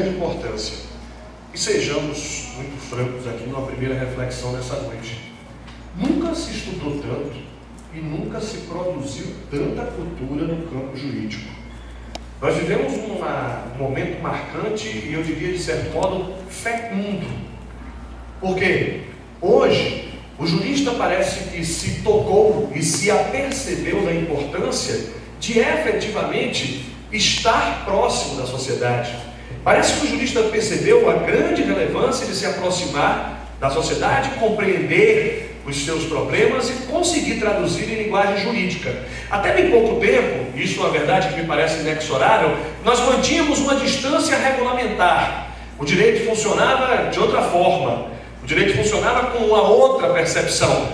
Importância. E sejamos muito francos aqui numa primeira reflexão nessa noite. Nunca se estudou tanto e nunca se produziu tanta cultura no campo jurídico. Nós vivemos um momento marcante e eu diria de certo modo fecundo. Porque hoje o jurista parece que se tocou e se apercebeu da importância de efetivamente estar próximo da sociedade. Parece que o jurista percebeu a grande relevância de se aproximar da sociedade, compreender os seus problemas e conseguir traduzir em linguagem jurídica. Até bem pouco tempo, isso é uma verdade que me parece inexorável, nós mantínhamos uma distância regulamentar. O direito funcionava de outra forma, o direito funcionava com uma outra percepção.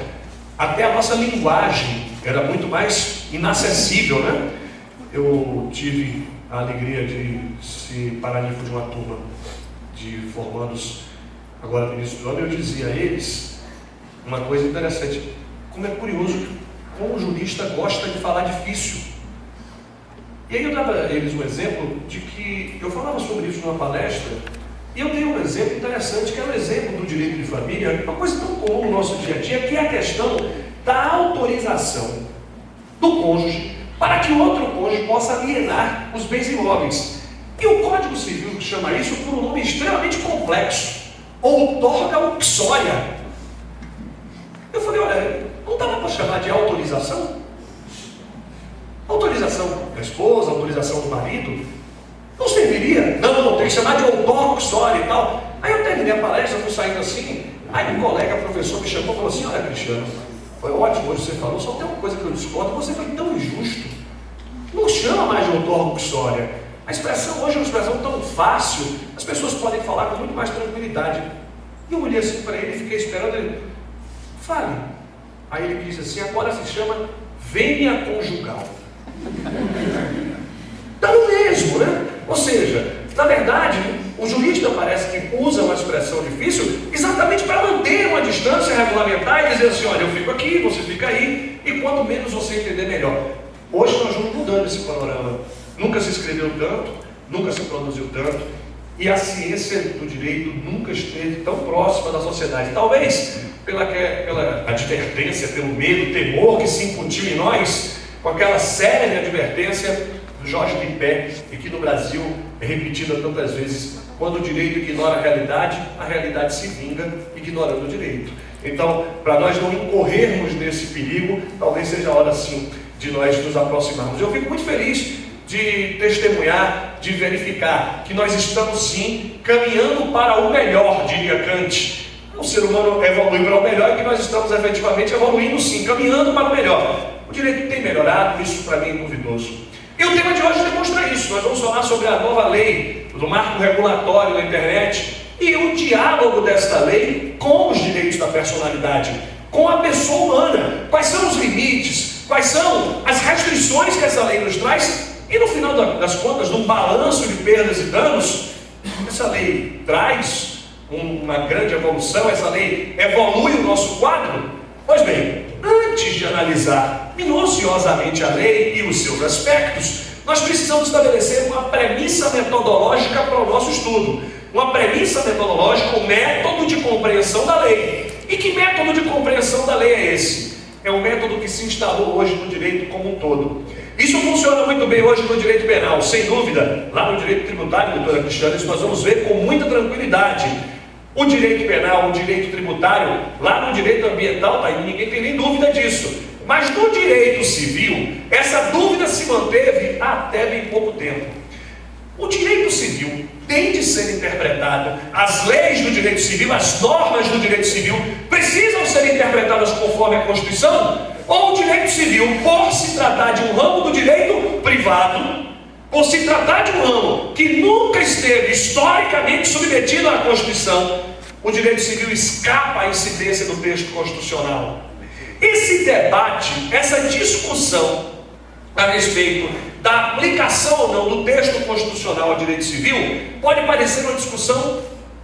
Até a nossa linguagem era muito mais inacessível, né? Eu tive a alegria de ser paraninfo de uma turma de formandos agora no início do ano. Eu dizia a eles uma coisa interessante: como é curioso como o jurista gosta de falar difícil. E aí eu dava a eles um exemplo de que eu falava sobre isso numa palestra, e eu dei um exemplo interessante, que é o exemplo do direito de família, uma coisa tão comum no nosso dia a dia, que é a questão da autorização do cônjuge para que o outro cônjuge possa alienar os bens imóveis. E o Código Civil chama isso por um nome extremamente complexo: outorga uxória. Eu falei, olha, não dava para chamar de autorização? Autorização da esposa, autorização do marido? Não serviria? Não, tem que chamar de outorga uxória e tal. Aí eu terminei a palestra, fui saindo assim, aí um colega, professor, me chamou e falou assim: olha, Cristiano, foi ótimo hoje você falou, só tem uma coisa que eu discordo, você foi tão injusto. Não chama mais de outorga uxória. A expressão hoje é uma expressão tão fácil, as pessoas podem falar com muito mais tranquilidade. E eu olhei assim para ele e fiquei esperando ele. Fale. Aí ele disse assim: agora se chama vênia conjugal. Dá no mesmo, né? Ou seja, na verdade, o jurista parece que usa uma expressão difícil exatamente para manter uma distância regulamentar e dizer assim: olha, eu fico aqui, você fica aí, e quanto menos você entender, melhor. Hoje nós vamos mudando esse panorama. Nunca se escreveu tanto, nunca se produziu tanto, e a ciência do direito nunca esteve tão próxima da sociedade. Talvez pela advertência, pelo medo, temor que se incutiu em nós, com aquela séria advertência do Jorge Lipé, e que no Brasil é repetida tantas vezes: quando o direito ignora a realidade se vinga ignorando o direito. Então, para nós não incorrermos nesse perigo, talvez seja a hora sim de nós nos aproximarmos. Eu fico muito feliz de testemunhar, de verificar que nós estamos sim caminhando para o melhor, diria Kant. O ser humano evolui para o melhor e que nós estamos efetivamente evoluindo sim, caminhando para o melhor. O direito tem melhorado, isso para mim é duvidoso. E o tema de hoje demonstra isso. Nós vamos falar sobre a nova lei do marco regulatório da internet e o diálogo desta lei com os direitos da personalidade, com a pessoa humana. Quais são os limites? Quais são as restrições que essa lei nos traz? E no final das contas, num balanço de perdas e danos, essa lei traz uma grande evolução, essa lei evolui o nosso quadro? Pois bem, antes de analisar minuciosamente a lei e os seus aspectos, nós precisamos estabelecer uma premissa metodológica para o nosso estudo. Uma premissa metodológica, um método de compreensão da lei. E que método de compreensão da lei é esse? É um método que se instalou hoje no direito como um todo. Isso funciona muito bem hoje no direito penal, sem dúvida. Lá no direito tributário, doutora Cristiana, isso nós vamos ver com muita tranquilidade. O direito penal, o direito tributário, lá no direito ambiental, ninguém tem nem dúvida disso. Mas no direito civil, essa dúvida se manteve até bem pouco tempo. O direito civil tem de ser interpretado, as leis do direito civil, as normas do direito civil precisam ser interpretadas conforme a Constituição? Ou o direito civil, por se tratar de um ramo do direito privado, por se tratar de um ramo que nunca esteve historicamente submetido à Constituição, o direito civil escapa à incidência do texto constitucional? Esse debate, essa discussão a respeito da aplicação ou não do texto constitucional ao direito civil pode parecer uma discussão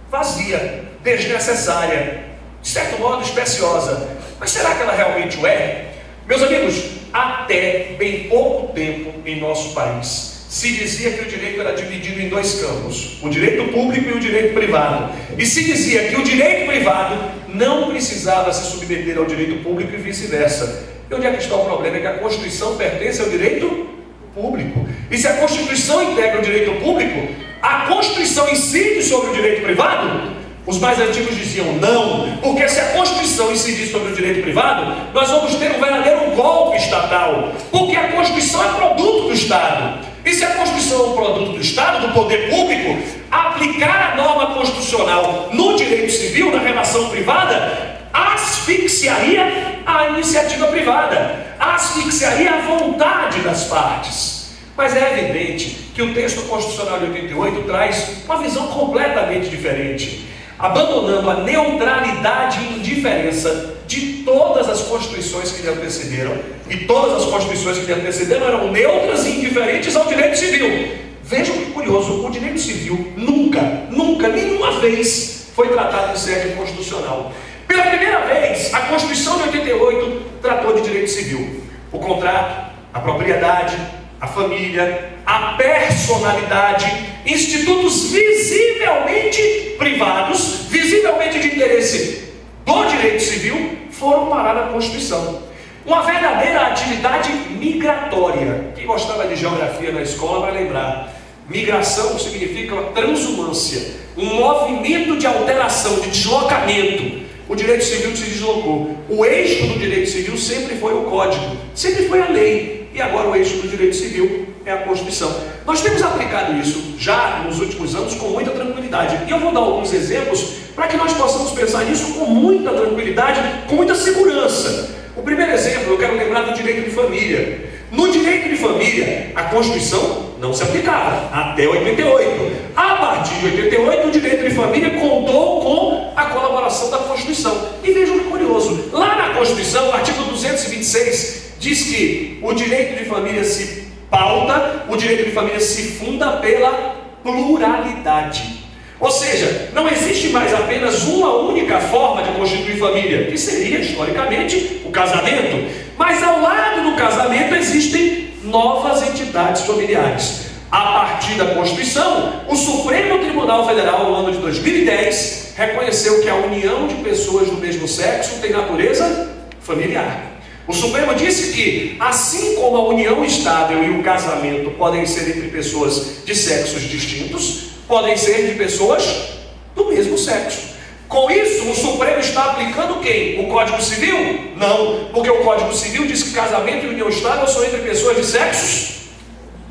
vazia, desnecessária, de certo modo especiosa. Mas será que ela realmente o é? Meus amigos, até bem pouco tempo em nosso país, se dizia que o direito era dividido em dois campos, o direito público e o direito privado. E se dizia que o direito privado não precisava se submeter ao direito público e vice-versa. E onde é que está o problema? É que a Constituição pertence ao direito público. E se a Constituição integra o direito público, a Constituição incide sobre o direito privado? Os mais antigos diziam não, porque se a Constituição incidir sobre o direito privado, nós vamos ter um verdadeiro golpe estatal, porque a Constituição é produto do Estado. E se a Constituição é um produto do Estado, do poder público, aplicar a norma constitucional no direito civil, na relação privada, asfixiaria a iniciativa privada, asfixiaria a vontade das partes. Mas é evidente que o texto constitucional de 88 traz uma visão completamente diferente, abandonando a neutralidade e indiferença de todas as constituições que lhe antecederam, e todas as constituições que lhe antecederam eram neutras e indiferentes ao direito civil. Vejam que curioso, o direito civil nunca, nenhuma vez foi tratado em sede constitucional. Pela primeira vez, a Constituição de 88 tratou de direito civil. O contrato, a propriedade, a família, a personalidade, institutos visivelmente privados, visivelmente de interesse do direito civil, foram parar na Constituição. Uma verdadeira atividade migratória. Quem gostava de geografia na escola vai lembrar. Migração significa uma transumância, um movimento de alteração, de deslocamento. O direito civil se deslocou. O eixo do direito civil sempre foi o código, sempre foi a lei. E agora o eixo do direito civil é a Constituição. Nós temos aplicado isso já nos últimos anos com muita tranquilidade. E eu vou dar alguns exemplos para que nós possamos pensar nisso com muita tranquilidade, com muita segurança. O primeiro exemplo, eu quero lembrar do direito de família. No direito de família, a Constituição não se aplicava até 88. A partir de 88, o direito de família contou com a colaboração da Constituição. E vejam que curioso, lá na Constituição, o artigo 226 diz que o direito de família se pauta, o direito de família se funda pela pluralidade. Ou seja, não existe mais apenas uma única forma de constituir família, que seria, historicamente, o casamento. Mas ao lado do casamento existem novas entidades familiares. A partir da Constituição, o Supremo Tribunal Federal, no ano de 2010, reconheceu que a união de pessoas do mesmo sexo tem natureza familiar. O Supremo disse que, assim como a união estável e o casamento podem ser entre pessoas de sexos distintos, podem ser de pessoas do mesmo sexo. Com isso, o Supremo está aplicando quem? O Código Civil? Não, porque o Código Civil diz que casamento e união estável são entre pessoas de sexos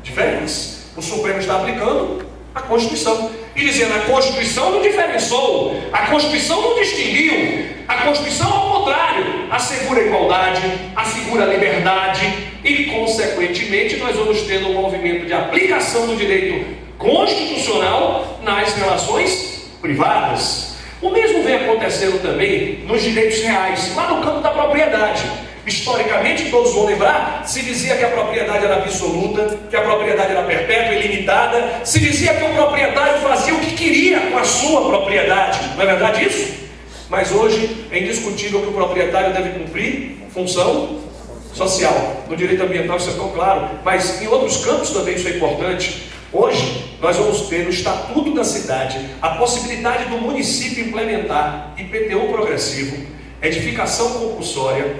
diferentes. O Supremo está aplicando a Constituição e dizendo: a Constituição não diferenciou, a Constituição não distinguiu, a Constituição, ao contrário, assegura a igualdade, assegura a liberdade e, consequentemente, nós vamos tendo um movimento de aplicação do direito constitucional nas relações privadas. O mesmo vem acontecendo também nos direitos reais, lá no campo da propriedade. Historicamente, todos vão lembrar, se dizia que a propriedade era absoluta, que a propriedade era perpétua e ilimitada, se dizia que o proprietário fazia o que queria com a sua propriedade. Não é verdade isso? Mas hoje é indiscutível que o proprietário deve cumprir função social. No direito ambiental isso é tão claro, mas em outros campos também isso é importante. Hoje nós vamos ter no Estatuto da Cidade a possibilidade do município implementar IPTU progressivo, edificação compulsória,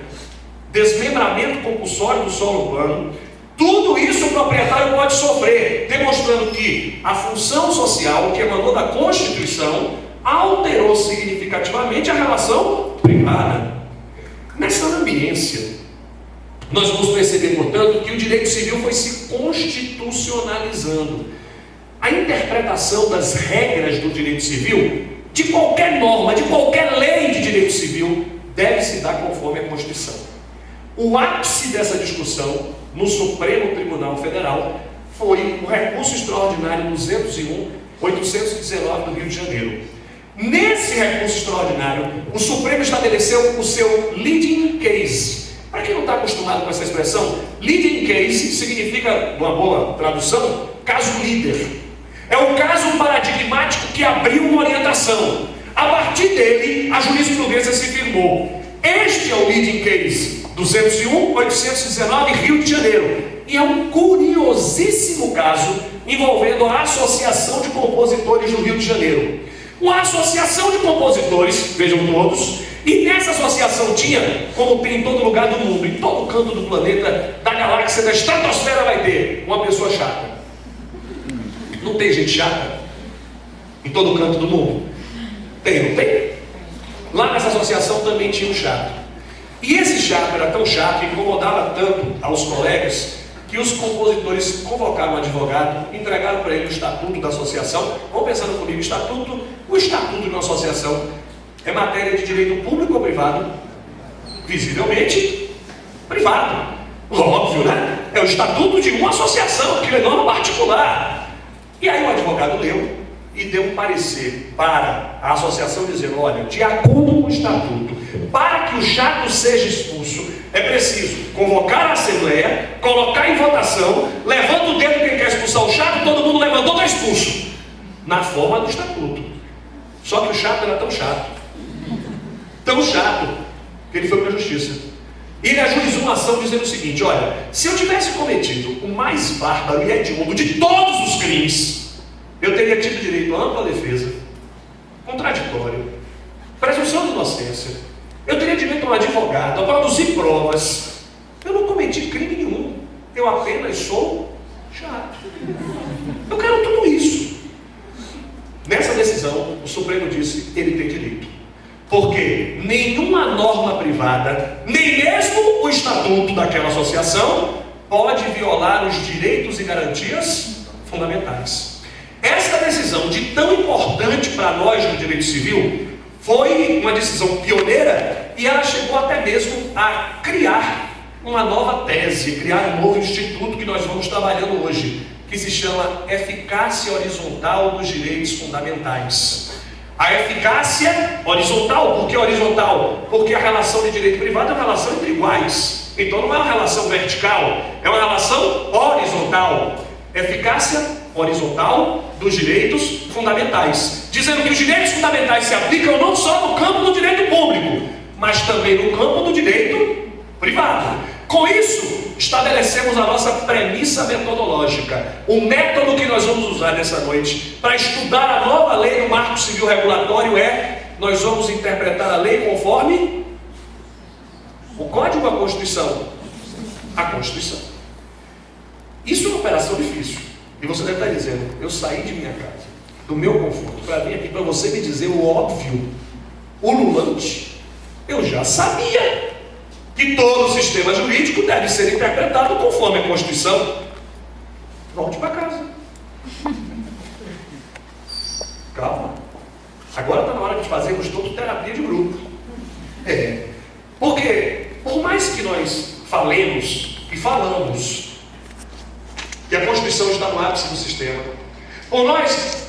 desmembramento compulsório do solo urbano. Tudo isso o proprietário pode sofrer, demonstrando que a função social que emanou da Constituição alterou significativamente a relação privada. Nessa ambiência, nós vamos perceber, portanto, que o direito civil foi se constitucionalizando. A interpretação das regras do direito civil, de qualquer norma, de qualquer lei de direito civil, deve se dar conforme a Constituição. O ápice dessa discussão no Supremo Tribunal Federal foi o recurso extraordinário 201/819 do Rio de Janeiro. Nesse recurso extraordinário, o Supremo estabeleceu o seu leading case. Para quem não está acostumado com essa expressão, leading case significa, numa boa tradução, caso líder. É o caso paradigmático que abriu uma orientação. A partir dele, a jurisprudência se firmou. Este é o leading case 201/819 Rio de Janeiro. E é um curiosíssimo caso envolvendo a Associação de Compositores do Rio de Janeiro. Uma associação de compositores, vejam todos, e nessa associação tinha, como tem em todo lugar do mundo, em todo canto do planeta, da galáxia, da estratosfera, vai ter uma pessoa chata. Não tem gente chata em todo canto do mundo? Tem, não tem? Lá nessa associação também tinha um chato. E esse chato era tão chato, incomodava tanto aos colegas, que os compositores convocaram um advogado, entregaram para ele o estatuto da associação. Vão pensando comigo, o estatuto de uma associação é matéria de direito público ou privado? Visivelmente privado. Óbvio, né? É o estatuto de uma associação, que é norma particular. E aí o advogado leu e deu um parecer para a associação dizendo, olha, de acordo com o estatuto, para que o chato seja expulso, é preciso convocar a assembleia, colocar em votação, levanta o dedo quem quer expulsar o chato, todo mundo levantou, está expulso. Na forma do estatuto. Só que o chato era tão chato, que ele foi para a justiça. E ele ajuizou uma ação dizendo o seguinte, olha, se eu tivesse cometido o mais bárbaro e hediondo de todos os crimes, eu teria tido direito a ampla defesa, contraditório, presunção de inocência, eu teria direito a um advogado, a produzir provas. Eu não cometi crime nenhum, eu apenas sou chato. Eu quero tudo isso. Nessa decisão, o Supremo disse, ele tem direito. Porque nenhuma norma privada, nem mesmo o estatuto daquela associação, pode violar os direitos e garantias fundamentais. Esta decisão, de tão importante para nós no direito civil, foi uma decisão pioneira e ela chegou até mesmo a criar uma nova tese, criar um novo instituto que nós vamos trabalhando hoje, que se chama Eficácia Horizontal dos Direitos Fundamentais. A eficácia horizontal, por que horizontal? Porque a relação de direito privado é uma relação entre iguais. Então não é uma relação vertical, é uma relação horizontal. Eficácia horizontal dos direitos fundamentais, dizendo que os direitos fundamentais se aplicam não só no campo do direito público, mas também no campo do direito privado. Com isso, estabelecemos a nossa premissa metodológica, o método que nós vamos usar nessa noite para estudar a nova lei do Marco Civil Regulatório nós vamos interpretar a lei conforme o Código ou a Constituição? A Constituição. Isso é uma operação difícil. E você deve estar dizendo, eu saí de minha casa, do meu conforto, para vir aqui para você me dizer o óbvio, o ululante. Eu já sabia que todo o sistema jurídico deve ser interpretado conforme a Constituição. Volte para casa. Calma. Agora está na hora de fazermos toda terapia de grupo. Porque, por mais que nós falemos e falamos, que a Constituição está no ápice do sistema, por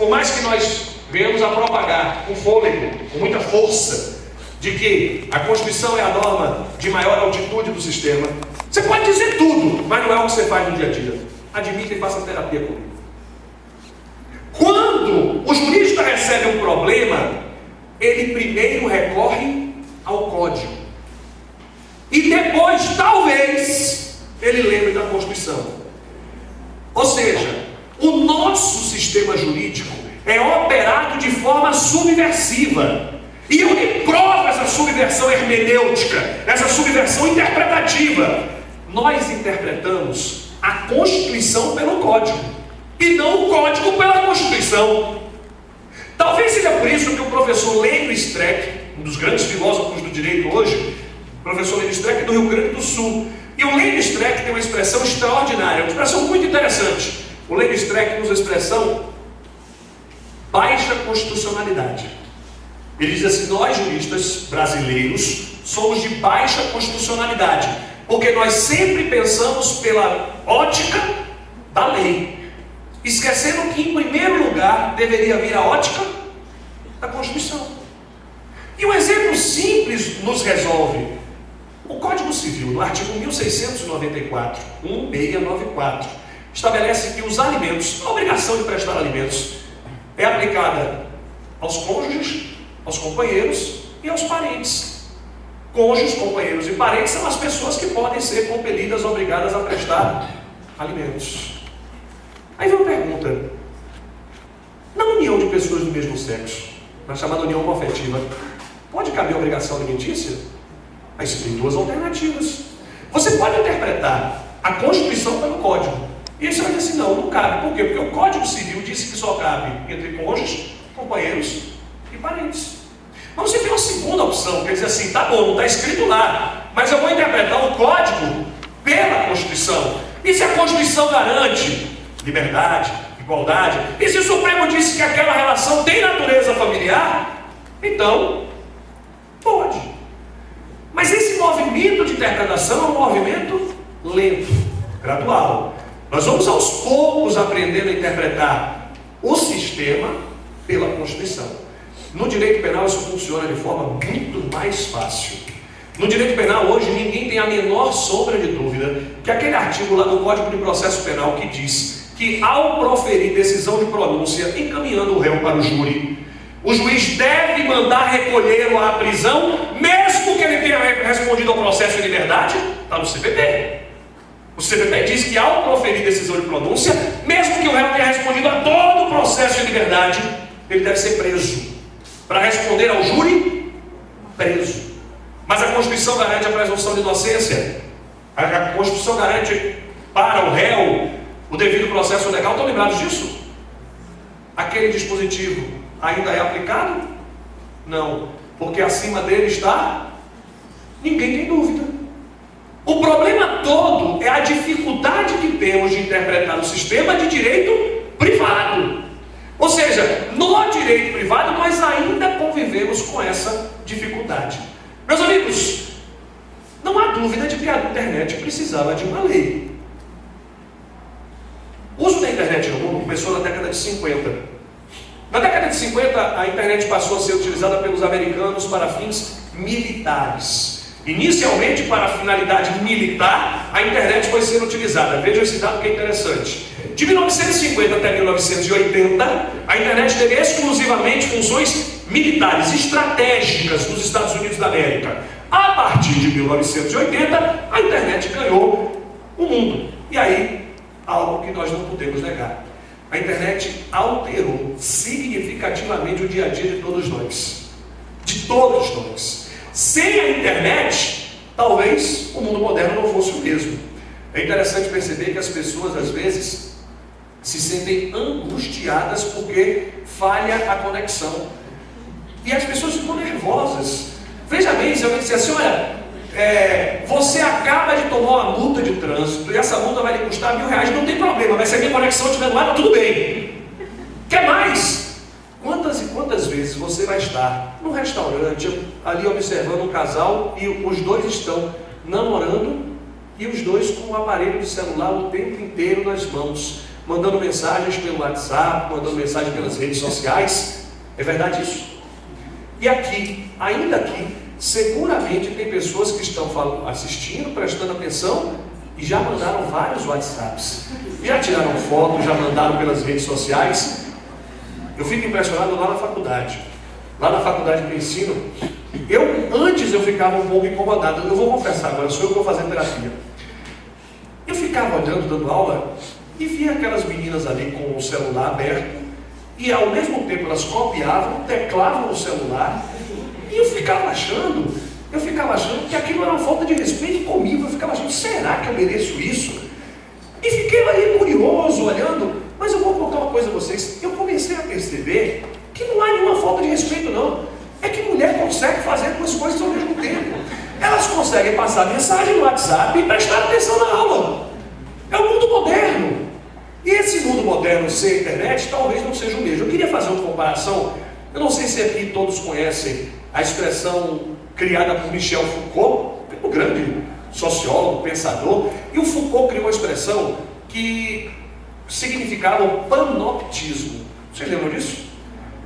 mais que nós venhamos a propagar com fôlego, com muita força, de que a Constituição é a norma de maior altitude do sistema, você pode dizer tudo, mas não é o que você faz no dia a dia. Admita e faça terapia comigo. Quando o jurista recebe um problema, ele primeiro recorre ao Código. E depois, talvez, ele lembre da Constituição. Ou seja, o nosso sistema jurídico é operado de forma subversiva. E eu lhe provo essa subversão hermenêutica, essa subversão interpretativa. Nós interpretamos a Constituição pelo Código, e não o Código pela Constituição. Talvez seja por isso que o professor Lênio Streck, um dos grandes filósofos do direito hoje, o professor Lênio Streck é do Rio Grande do Sul, e o Lênio Streck tem uma expressão extraordinária, uma expressão muito interessante. O Lênio Streck usa a expressão baixa constitucionalidade. Ele diz assim, nós juristas brasileiros somos de baixa constitucionalidade, porque nós sempre pensamos pela ótica da lei, esquecendo que em primeiro lugar deveria vir a ótica da Constituição. E um exemplo simples nos resolve. O Código Civil, no artigo 1694, 1694, estabelece que os alimentos, a obrigação de prestar alimentos, é aplicada aos cônjuges, aos companheiros e aos parentes. Cônjuges, companheiros e parentes são as pessoas que podem ser compelidas, obrigadas a prestar alimentos. Aí vem uma pergunta: na união de pessoas do mesmo sexo, na chamada união homoafetiva, pode caber obrigação alimentícia? Aí você tem duas alternativas. Você pode interpretar a Constituição pelo Código. E aí você vai dizer assim: não cabe. Por quê? Porque o Código Civil disse que só cabe entre cônjuges, companheiros e parentes. Mas você tem uma segunda opção, quer dizer assim: tá bom, não está escrito lá, mas eu vou interpretar o Código pela Constituição. E se a Constituição garante liberdade, igualdade, e se o Supremo disse que aquela relação tem natureza familiar, então pode. Mas esse movimento de interpretação é um movimento lento, gradual. Nós vamos aos poucos aprendendo a interpretar o sistema pela Constituição. No direito penal isso funciona de forma muito mais fácil. No direito penal hoje ninguém tem a menor sombra de dúvida que aquele artigo lá do Código de Processo Penal que diz que ao proferir decisão de pronúncia encaminhando o réu para o júri, o juiz deve mandar recolhê-lo à prisão, mesmo que ele tenha respondido ao processo em liberdade, está no CPP. O CPP diz que ao proferir decisão de pronúncia, mesmo que o réu tenha respondido a todo o processo em liberdade, ele deve ser preso. Para responder ao júri, preso. Mas a Constituição garante a presunção de inocência. A Constituição garante para o réu o devido processo legal. Estão lembrados disso? Aquele dispositivo ainda é aplicado? Não, porque acima dele está ninguém tem dúvida. O problema todo é a dificuldade que temos de interpretar o sistema de direito privado. Ou seja, no direito privado nós ainda convivemos com essa dificuldade. Meus amigos, não há dúvida de que a internet precisava de uma lei. O uso da internet no mundo começou na década de 50. Na década de 50, a internet passou a ser utilizada pelos americanos para fins militares. Inicialmente, para a finalidade militar, a internet foi sendo utilizada. Veja esse dado que é interessante. De 1950 até 1980, a internet teve exclusivamente funções militares, estratégicas nos Estados Unidos da América. A partir de 1980, a internet ganhou o mundo. E aí, algo que nós não podemos negar: a internet alterou significativamente o dia a dia de todos nós. De todos nós. Sem a internet, talvez o mundo moderno não fosse o mesmo. É interessante perceber que as pessoas, às vezes, se sentem angustiadas porque falha a conexão. E as pessoas ficam nervosas. Veja bem, se alguém disser assim: olha, você acaba de tomar uma multa de trânsito e essa multa vai lhe custar R$1.000, não tem problema, mas se a minha conexão estiver no ar, tudo bem. Quer mais? Quantas e quantas vezes você vai estar num restaurante, ali observando um casal, e os dois estão namorando, e os dois com o aparelho de celular o tempo inteiro nas mãos, mandando mensagens pelo WhatsApp, mandando mensagens pelas redes sociais? É verdade isso? E aqui, ainda aqui, seguramente tem pessoas que estão assistindo, prestando atenção, e já mandaram vários WhatsApps, já tiraram foto, já mandaram pelas redes sociais. Eu fico impressionado lá na faculdade. Lá na faculdade de ensino, antes eu ficava um pouco incomodado. Eu vou confessar agora, sou eu que vou fazer terapia. Eu ficava olhando, dando aula, e via aquelas meninas ali com o celular aberto, e ao mesmo tempo elas copiavam, teclavam o celular, e eu ficava achando que aquilo era uma falta de respeito comigo. Eu ficava achando: será que eu mereço isso? E fiquei ali curioso, olhando. Mas eu vou contar uma coisa a vocês: eu comecei a perceber que não há nenhuma falta de respeito, não. É que mulher consegue fazer duas coisas ao mesmo tempo. Elas conseguem passar mensagem no WhatsApp e prestar atenção na aula. É o mundo moderno. E esse mundo moderno sem internet talvez não seja o mesmo. Eu queria fazer uma comparação. Eu não sei se aqui todos conhecem a expressão criada por Michel Foucault, um grande sociólogo, pensador. E o Foucault criou uma expressão que significava o panoptismo. Vocês lembram disso?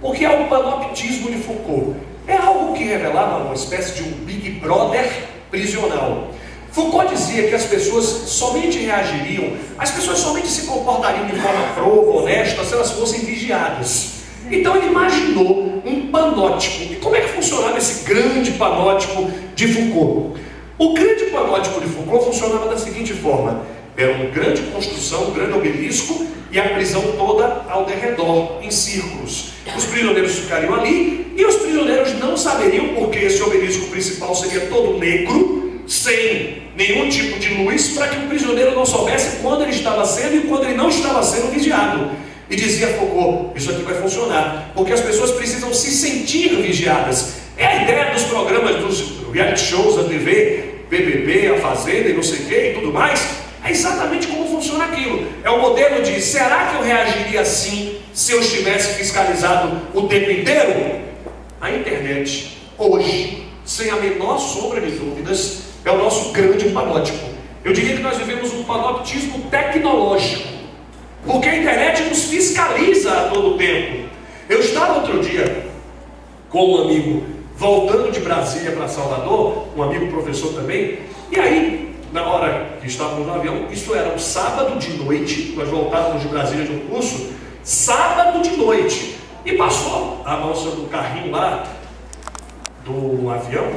O que é o panoptismo de Foucault? É algo que revelava uma espécie de um Big Brother prisional. Foucault dizia que as pessoas somente reagiriam, as pessoas somente se comportariam de forma prova, honesta, se elas fossem vigiadas. Então ele imaginou um panótipo. E como é que funcionava esse grande panótipo de Foucault? O grande panótipo de Foucault funcionava da seguinte forma: Era uma grande construção, um grande obelisco, e a prisão toda ao derredor, em círculos. Os prisioneiros ficariam ali, e os prisioneiros não saberiam, porque esse obelisco principal seria todo negro, sem nenhum tipo de luz, para que o prisioneiro não soubesse quando ele estava sendo e quando ele não estava sendo vigiado. E dizia Foucault, isso aqui vai funcionar, porque as pessoas precisam se sentir vigiadas. É a ideia dos programas, dos reality shows da TV, BBB, A Fazenda e não sei o que e tudo mais. É exatamente como funciona aquilo. É o modelo de, será que eu reagiria assim se eu estivesse fiscalizado o tempo inteiro? A internet, hoje, sem a menor sombra de dúvidas, é o nosso grande panóptico. Eu diria que nós vivemos um panoptismo tecnológico, porque a internet nos fiscaliza a todo tempo. Eu estava outro dia com um amigo voltando de Brasília para Salvador, um amigo professor também, e aí, na hora que estávamos no avião, isso era um sábado de noite, nós voltávamos de Brasília de um curso, sábado de noite, e passou a moça do carrinho lá, do avião,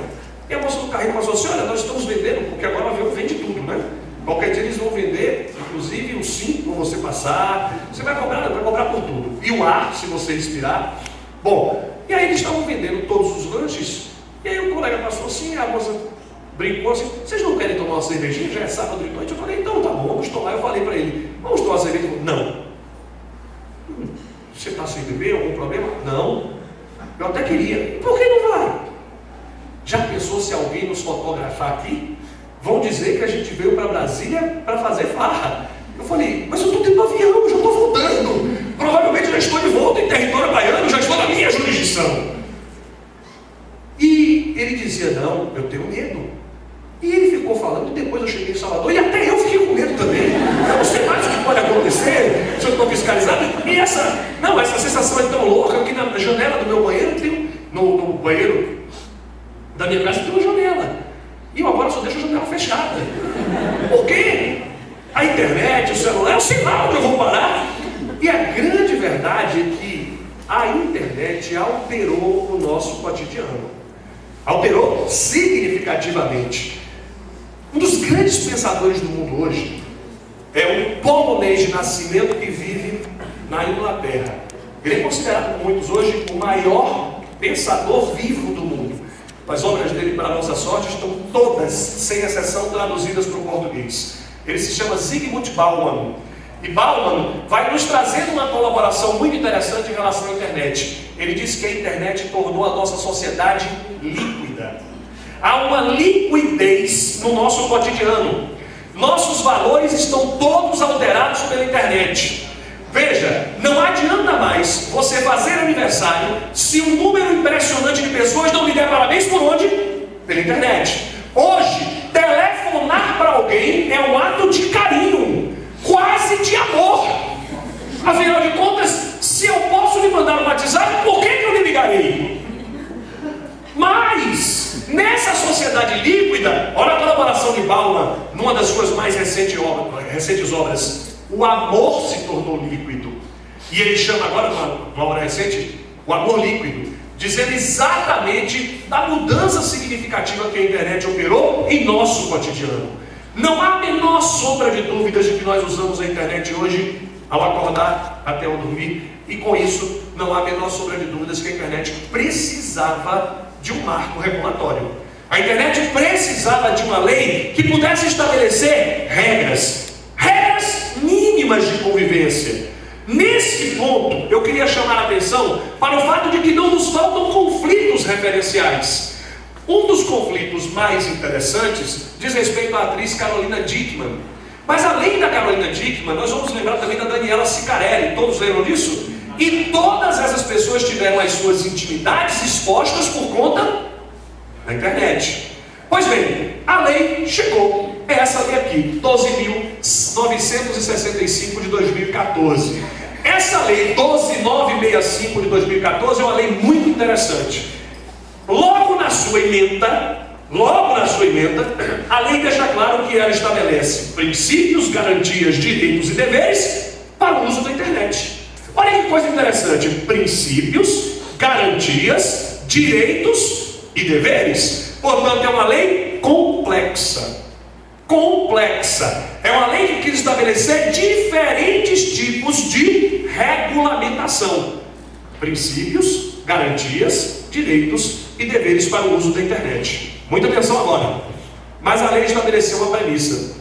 e a moça do carrinho passou assim, olha, nós estamos vendendo, porque agora o avião vende tudo, né? Qualquer dia eles vão vender, inclusive o cinto para você passar, você vai cobrar por tudo, e o ar, se você respirar. Bom, e aí eles estavam vendendo todos os lanches, e aí o colega passou assim, a moça brincou assim, vocês não querem tomar uma cervejinha? Já é sábado de noite. Eu falei, então tá bom, vamos tomar. Eu falei para ele, vamos tomar uma cerveja? Ele falou, não. Você está sem beber? Algum problema? Não. Eu até queria. E por que não vai? Já pensou se alguém nos fotografar aqui? Vão dizer que a gente veio para Brasília para fazer farra. Eu falei, mas eu estou dentro do avião, eu já estou voltando. Provavelmente já estou de volta em território baiano, já estou na minha jurisdição. E ele dizia, não, eu tenho medo. E ele ficou falando, e depois eu cheguei em Salvador, e até eu fiquei com medo também. Eu não sei mais o que pode acontecer, se eu estou fiscalizado. E essa sensação é tão louca que na janela do meu banheiro tem, no banheiro da minha casa tem uma janela. E eu agora só deixo a janela fechada. Por quê? A internet, o celular, eu sei lá onde eu vou parar. E a grande verdade é que a internet alterou o nosso cotidiano. Alterou significativamente. Um dos grandes pensadores do mundo hoje é um polonês de nascimento que vive na Inglaterra. Ele é considerado por muitos hoje o maior pensador vivo do mundo. As obras dele, para a nossa sorte, estão todas, sem exceção, traduzidas para o português. Ele se chama Zygmunt Bauman. E Bauman vai nos trazendo uma colaboração muito interessante em relação à internet. Ele diz que a internet tornou a nossa sociedade líquida. Há uma liquidez no nosso cotidiano. Nossos valores estão todos alterados pela internet. Veja, não adianta mais você fazer aniversário se um número impressionante de pessoas não lhe der parabéns por onde? Pela internet. Hoje, telefonar para alguém é um ato de carinho, quase de amor. Afinal de contas, se eu posso lhe mandar um WhatsApp, por que eu lhe ligarei? Mas, nessa sociedade líquida, olha a colaboração de Bauman, numa das suas mais recentes obras, o amor se tornou líquido. E ele chama agora, numa obra recente, o amor líquido, dizendo exatamente da mudança significativa que a internet operou em nosso cotidiano. Não há a menor sombra de dúvidas de que nós usamos a internet hoje ao acordar até ao dormir, e com isso não há a menor sombra de dúvidas que a internet precisava de um marco regulatório. A internet precisava de uma lei que pudesse estabelecer regras mínimas de convivência. Nesse ponto, eu queria chamar a atenção para o fato de que não nos faltam conflitos referenciais. Um dos conflitos mais interessantes diz respeito à atriz Carolina Dickman. Mas além da Carolina Dickman, nós vamos lembrar também da Daniela Sicarelli. Todos lembram disso? E todas essas pessoas tiveram as suas intimidades expostas por conta da internet. Pois bem, a lei chegou. É essa lei aqui, 12.965 de 2014. Essa lei 12.965 de 2014 é uma lei muito interessante. Logo na sua emenda, a lei deixa claro que ela estabelece princípios, garantias, direitos e deveres para o uso da internet. Olha que coisa interessante: princípios, garantias, direitos e deveres. Portanto, é uma lei complexa. É uma lei que quis estabelecer diferentes tipos de regulamentação, princípios, garantias, direitos e deveres para o uso da internet. Muita atenção agora. Mas a lei estabeleceu uma premissa,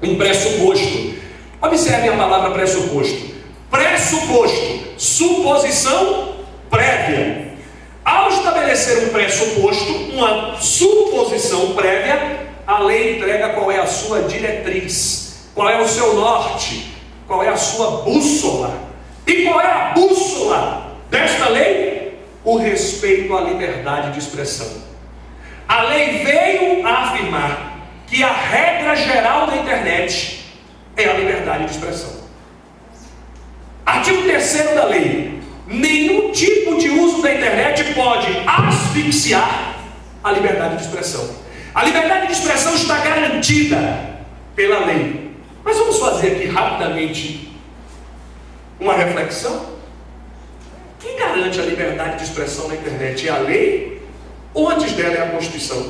um pressuposto. Observem a palavra pressuposto. Pressuposto, suposição prévia. Ao estabelecer um pressuposto, uma suposição prévia, a lei entrega qual é a sua diretriz, qual é o seu norte, qual é a sua bússola. E qual é a bússola desta lei? O respeito à liberdade de expressão. A lei veio a afirmar que a regra geral da internet é a liberdade de expressão. Artigo 3º da lei: nenhum tipo de uso da internet pode asfixiar a liberdade de expressão. A liberdade de expressão está garantida pela lei. Mas vamos fazer aqui rapidamente uma reflexão. Quem garante a liberdade de expressão na internet? É a lei? Ou antes dela é a Constituição?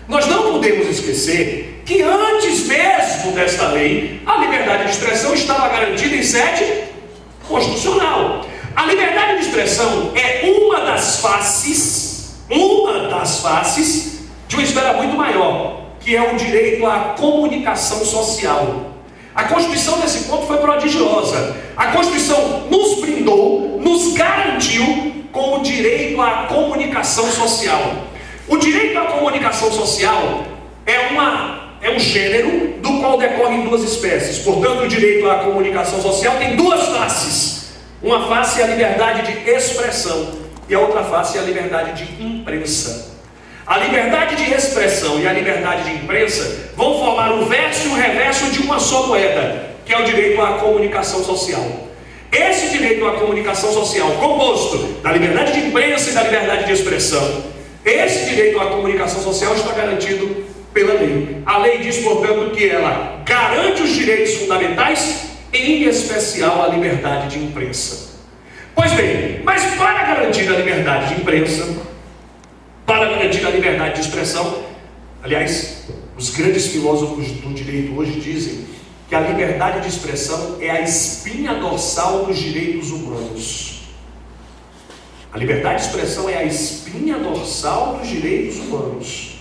Nós não podemos esquecer que antes mesmo desta lei, a liberdade de expressão estava garantida em sede constitucional. A liberdade de expressão é uma das faces de uma esfera muito maior, que é o direito à comunicação social. A Constituição nesse ponto foi prodigiosa. A Constituição nos brindou, nos garantiu com o direito à comunicação social. O direito à comunicação social é um gênero do qual decorrem duas espécies. Portanto, o direito à comunicação social tem duas faces. Uma face é a liberdade de expressão e a outra face é a liberdade de imprensa. A liberdade de expressão e a liberdade de imprensa vão formar o verso e o reverso de uma só moeda, que é o direito à comunicação social. Esse direito à comunicação social, composto da liberdade de imprensa e da liberdade de expressão, esse direito à comunicação social está garantido pela lei. A lei diz, portanto, que ela garante os direitos fundamentais, em especial a liberdade de imprensa. Pois bem, mas para garantir a liberdade de imprensa, para garantir a liberdade de expressão, aliás, os grandes filósofos do direito hoje dizem que a liberdade de expressão é a espinha dorsal dos direitos humanos. A liberdade de expressão é a espinha dorsal dos direitos humanos.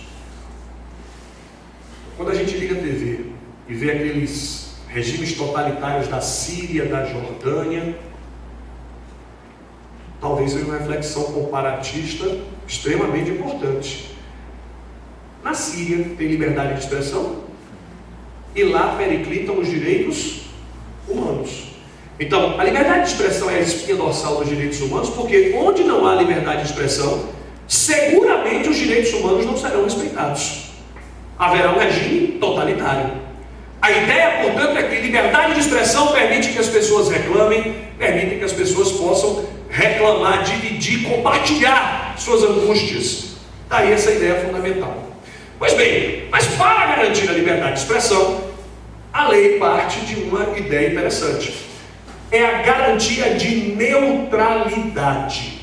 Quando a gente liga a TV e vê aqueles regimes totalitários da Síria, da Jordânia, talvez seja uma reflexão comparatista extremamente importante. Na Síria tem liberdade de expressão e lá periclitam os direitos humanos. Então, a liberdade de expressão é a espinha dorsal dos direitos humanos, porque onde não há liberdade de expressão, seguramente os direitos humanos não serão respeitados. Haverá um regime totalitário. A ideia, portanto, é que liberdade de expressão permite que as pessoas reclamem, permite que as pessoas possam reclamar, dividir, compartilhar suas angústias. Daí essa ideia fundamental. Pois bem, mas para garantir a liberdade de expressão, a lei parte de uma ideia interessante. É a garantia de neutralidade.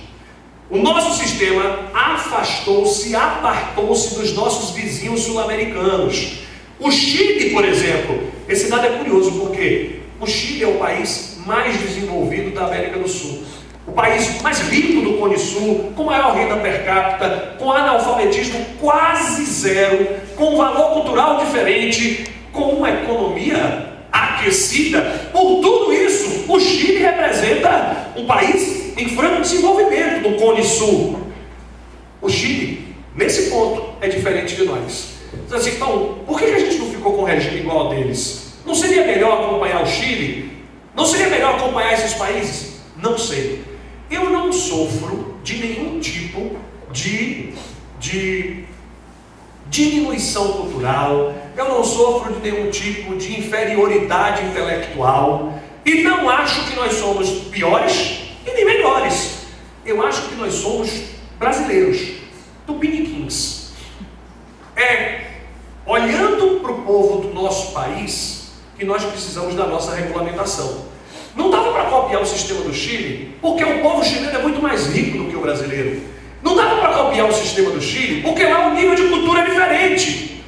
O nosso sistema afastou-se, apartou-se dos nossos vizinhos sul-americanos. O Chile, por exemplo, esse dado é curioso porque o Chile é o país mais desenvolvido da América do Sul. O país mais rico do Cone Sul, com maior renda per capita, com analfabetismo quase zero, com um valor cultural diferente, com uma economia aquecida. Por tudo isso, o Chile representa um país em franco desenvolvimento no Cone Sul. O Chile, nesse ponto, é diferente de nós. Assim, então, por que a gente não ficou com um regime igual ao deles? Não seria melhor acompanhar o Chile? Não seria melhor acompanhar esses países? Não sei. Eu não sofro de nenhum tipo de diminuição cultural, eu não sofro de nenhum tipo de inferioridade intelectual, e não acho que nós somos piores e nem melhores. Eu acho que nós somos brasileiros, tupiniquins. Olhando para o povo do nosso país, que nós precisamos da nossa regulamentação. Não dava para copiar o sistema do Chile, porque o povo chileno é muito mais rico do que o brasileiro. Não dava para copiar o sistema do Chile, porque lá o nível de cultura é diferente.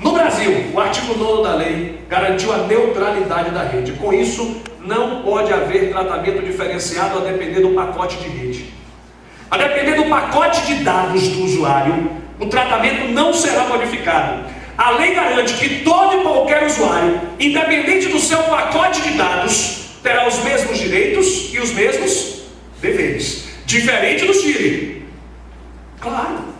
No Brasil, o artigo 9º da lei garantiu a neutralidade da rede. Com isso, não pode haver tratamento diferenciado a depender do pacote de rede. A depender do pacote de dados do usuário, o tratamento não será modificado. A lei garante que todo e qualquer usuário, independente do seu pacote de dados, terá os mesmos direitos e os mesmos deveres. Diferente do Chile. Claro.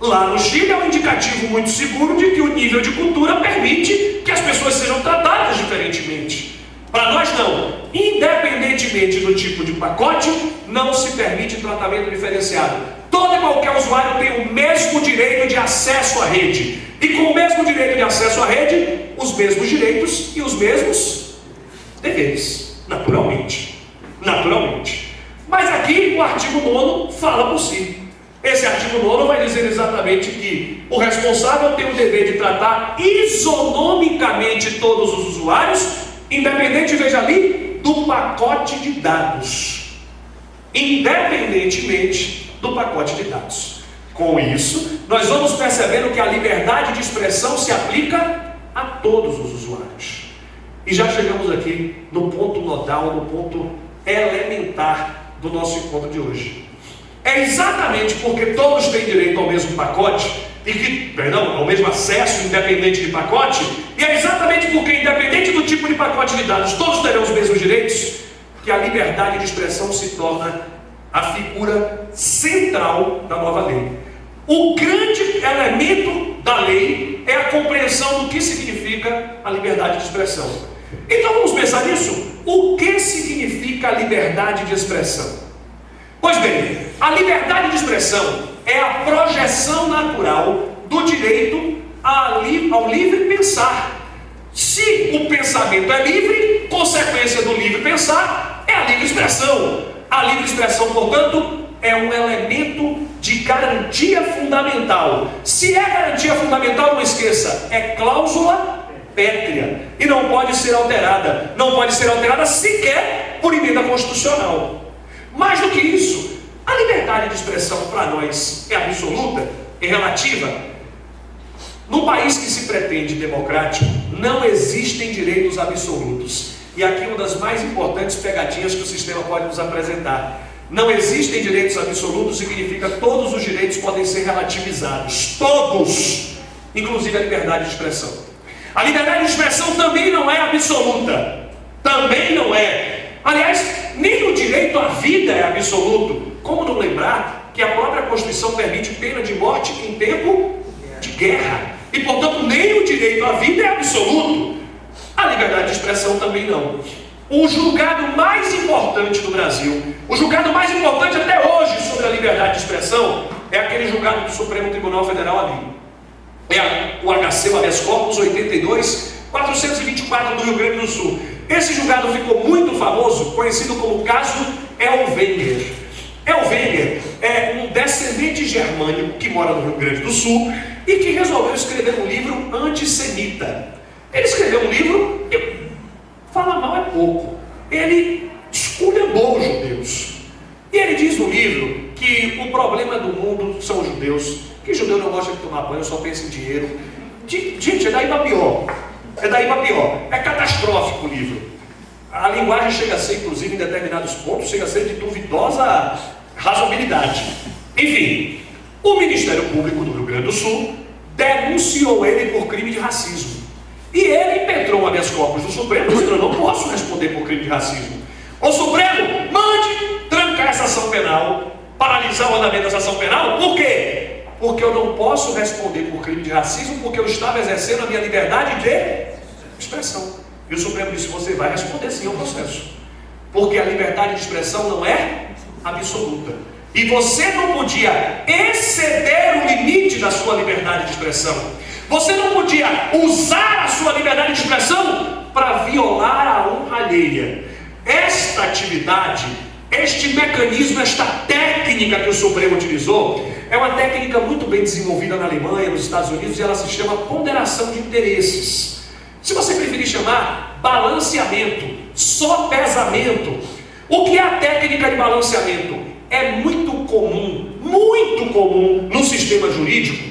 Lá no Chile é um indicativo muito seguro de que o nível de cultura permite que as pessoas sejam tratadas diferentemente. Para nós não. Independentemente do tipo de pacote, não se permite tratamento diferenciado. Todo e qualquer usuário tem o mesmo direito de acesso à rede. E com o mesmo direito de acesso à rede, os mesmos direitos e os mesmos deveres. Naturalmente. Naturalmente. Mas aqui o artigo 9º fala por si. Esse artigo 9º vai dizer exatamente que o responsável tem o dever de tratar isonomicamente todos os usuários, independente, veja ali, do pacote de dados. Independentemente do pacote de dados. Com isso, nós vamos percebendo que a liberdade de expressão se aplica a todos os usuários. E já chegamos aqui no ponto nodal, no ponto elementar do nosso encontro de hoje. É exatamente porque todos têm direito ao mesmo pacote, ao mesmo acesso, independente de pacote, e é exatamente porque, independente do tipo de pacote de dados, todos terão os mesmos direitos, que a liberdade de expressão se torna a figura central da nova lei. O grande elemento da lei é a compreensão do que significa a liberdade de expressão. Então vamos pensar nisso. O que significa a liberdade de expressão? Pois bem, a liberdade de expressão é a projeção natural do direito ao livre pensar. Se o pensamento é livre, consequência do livre pensar é a livre expressão. A livre expressão, portanto, é um elemento de garantia fundamental. Se é garantia fundamental, não esqueça, é cláusula pétrea e não pode ser alterada. Não pode ser alterada sequer por emenda constitucional. Mais do que isso, a liberdade de expressão para nós é absoluta, é relativa. Num país que se pretende democrático, não existem direitos absolutos. E aqui uma das mais importantes pegadinhas que o sistema pode nos apresentar. Não existem direitos absolutos significa que todos os direitos podem ser relativizados. Todos! Inclusive a liberdade de expressão. A liberdade de expressão também não é absoluta. Também não é. Aliás, nem o direito à vida é absoluto. Como não lembrar que a própria Constituição permite pena de morte em tempo de guerra? E, portanto, nem o direito à vida é absoluto. A liberdade de expressão também não. O julgado mais importante do Brasil, o julgado mais importante até hoje sobre a liberdade de expressão, é aquele julgado do Supremo Tribunal Federal ali. É o HC, o habeas corpus 82.424 do Rio Grande do Sul. Esse julgado ficou muito famoso, conhecido como caso Elwenger. Elwenger é um descendente germânico que mora no Rio Grande do Sul e que resolveu escrever um livro antissemita. Ele escreveu um livro que fala mal é pouco. Ele esculhambou os judeus. E ele diz no livro que o problema do mundo são os judeus, que judeu não gosta de tomar banho, só pensa em dinheiro. Gente, é daí para pior. É daí para pior. É catastrófico o livro. A linguagem chega a ser, inclusive, em determinados pontos, chega a ser de duvidosa razoabilidade. Enfim, o Ministério Público do Rio Grande do Sul denunciou ele por crime de racismo. E ele impetrou um habeas corpus do Supremo, dizendo: eu não posso responder por crime de racismo. O Supremo, mande trancar essa ação penal, paralisar o andamento dessa ação penal. Por quê? Porque eu não posso responder por crime de racismo, porque eu estava exercendo a minha liberdade de expressão. E o Supremo disse: você vai responder sim ao processo, porque a liberdade de expressão não é absoluta. E você não podia exceder o limite da sua liberdade de expressão. Você não podia usar a sua liberdade de expressão para violar a honra alheia. Esta atividade, este mecanismo, esta técnica que o Supremo utilizou, é uma técnica muito bem desenvolvida na Alemanha, nos Estados Unidos, e ela se chama ponderação de interesses. Se você preferir chamar balanceamento, sopesamento. O que é a técnica de balanceamento? É muito comum no sistema jurídico,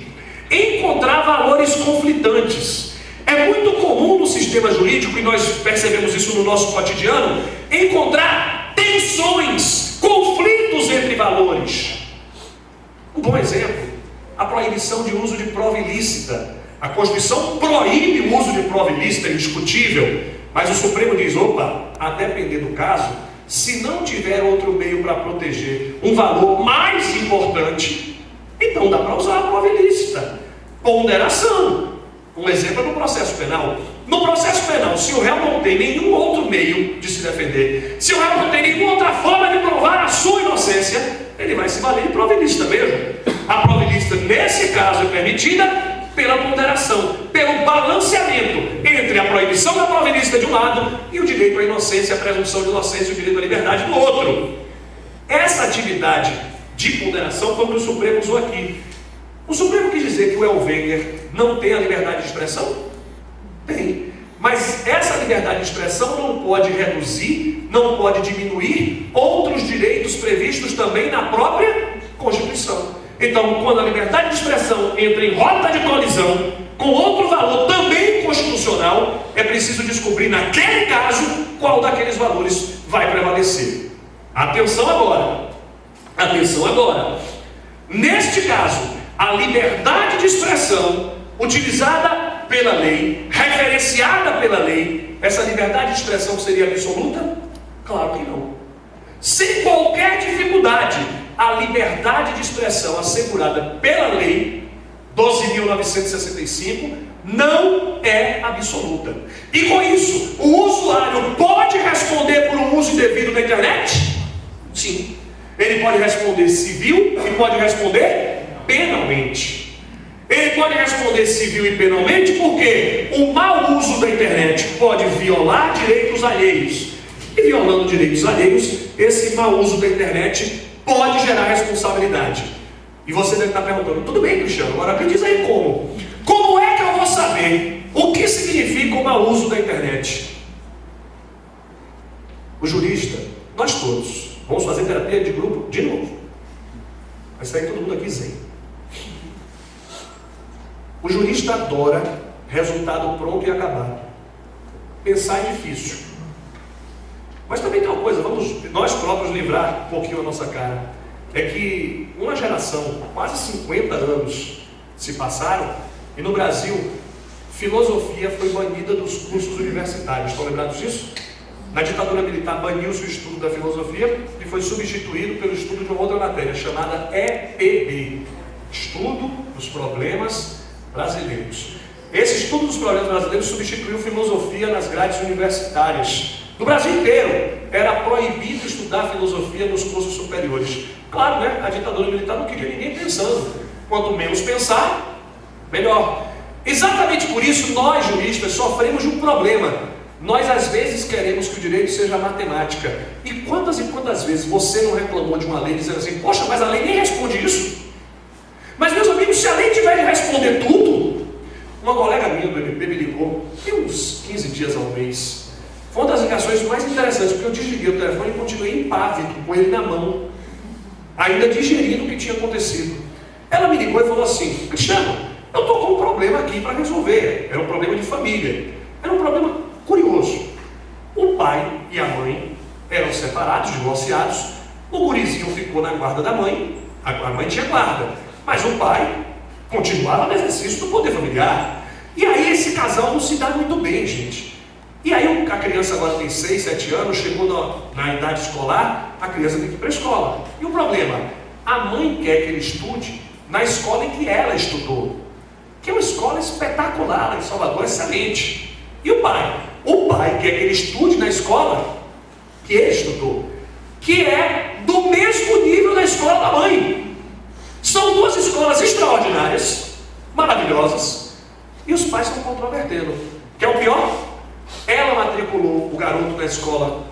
encontrar valores conflitantes. É muito comum no sistema jurídico, e nós percebemos isso no nosso cotidiano, encontrar tensões, conflitos entre valores. Um bom exemplo, a proibição de uso de prova ilícita. A Constituição proíbe o uso de prova ilícita, indiscutível, mas o Supremo diz, opa, a depender do caso, se não tiver outro meio para proteger um valor mais importante, então dá para usar a prova ilícita. Ponderação. Um exemplo é no processo penal. No processo penal, se o réu não tem nenhum outro meio de se defender, se o réu não tem nenhuma outra forma de provar a sua inocência, ele vai se valer de prova ilícita mesmo. A prova ilícita, nesse caso, é permitida pela ponderação, pelo balanceamento entre a proibição da prova ilícita de um lado e o direito à inocência, a presunção de inocência e o direito à liberdade do outro. Essa atividade de ponderação foi o que o Supremo usou aqui. O Supremo quis dizer que o Elwenger não tem a liberdade de expressão? Tem. Mas essa liberdade de expressão não pode reduzir, não pode diminuir outros direitos previstos também na própria Constituição. Então, quando a liberdade de expressão entra em rota de colisão com outro valor também constitucional, é preciso descobrir naquele caso qual daqueles valores vai prevalecer. Atenção agora. Atenção agora. Neste caso, a liberdade de expressão utilizada pela lei, referenciada pela lei, essa liberdade de expressão seria absoluta? Claro que não. Sem qualquer dificuldade, a liberdade de expressão assegurada pela lei 12.965 não é absoluta. E com isso, o usuário pode responder por um uso indevido da internet? Sim. Ele pode responder civil e pode responder penalmente. Ele pode responder civil e penalmente porque o mau uso da internet pode violar direitos alheios. E violando direitos alheios, esse mau uso da internet pode gerar responsabilidade. E você deve estar perguntando, tudo bem, Cristiano, agora me diz aí como. Como é que eu vou saber o que significa o mau uso da internet? O jurista, nós todos, vamos fazer terapia de grupo de novo. Vai sair todo mundo aqui zen. O jurista adora resultado pronto e acabado. Pensar é difícil. Mas também tem uma coisa, vamos nós próprios livrar um pouquinho a nossa cara. É que uma geração, quase 50 anos se passaram, e no Brasil, filosofia foi banida dos cursos universitários. Estão lembrados disso? Na ditadura militar baniu-se o estudo da filosofia e foi substituído pelo estudo de uma outra matéria, chamada EPB, Estudo dos Problemas Brasileiros. Esse estudo dos problemas brasileiros substituiu filosofia nas grades universitárias. No Brasil inteiro, era proibido estudar filosofia nos cursos superiores. Claro, né? A ditadura militar não queria ninguém pensando. Quanto menos pensar, melhor. Exatamente por isso, nós juristas sofremos de um problema. Nós às vezes queremos que o direito seja matemática. E quantas vezes você não reclamou de uma lei dizendo assim, poxa, mas a lei nem responde isso? Mas meus amigos, se a lei tiver de responder tudo, uma colega minha do MP me ligou, tem uns 15 dias ao mês. Foi uma das ligações mais interessantes, porque eu desliguei o telefone e continuei impávido, com ele na mão, ainda digerindo o que tinha acontecido. Ela me ligou e falou assim, Cristiano, eu estou com um problema aqui para resolver. Era um problema de família. Era um problema curioso. O pai e a mãe eram separados, divorciados. O gurizinho ficou na guarda da mãe. A mãe tinha guarda, mas o pai continuava no exercício do poder familiar. E aí esse casal não se dá muito bem, gente. E aí a criança agora tem 6, 7 anos, chegou na idade escolar, a criança tem que ir para a escola. E o problema? A mãe quer que ele estude na escola em que ela estudou, que é uma escola espetacular lá em Salvador, excelente. E o pai? O pai quer que ele estude na escola que ele estudou, que é do mesmo nível da escola da mãe. São duas escolas extraordinárias, maravilhosas, e os pais estão controvertendo. Que é o pior? Ela matriculou o garoto na escola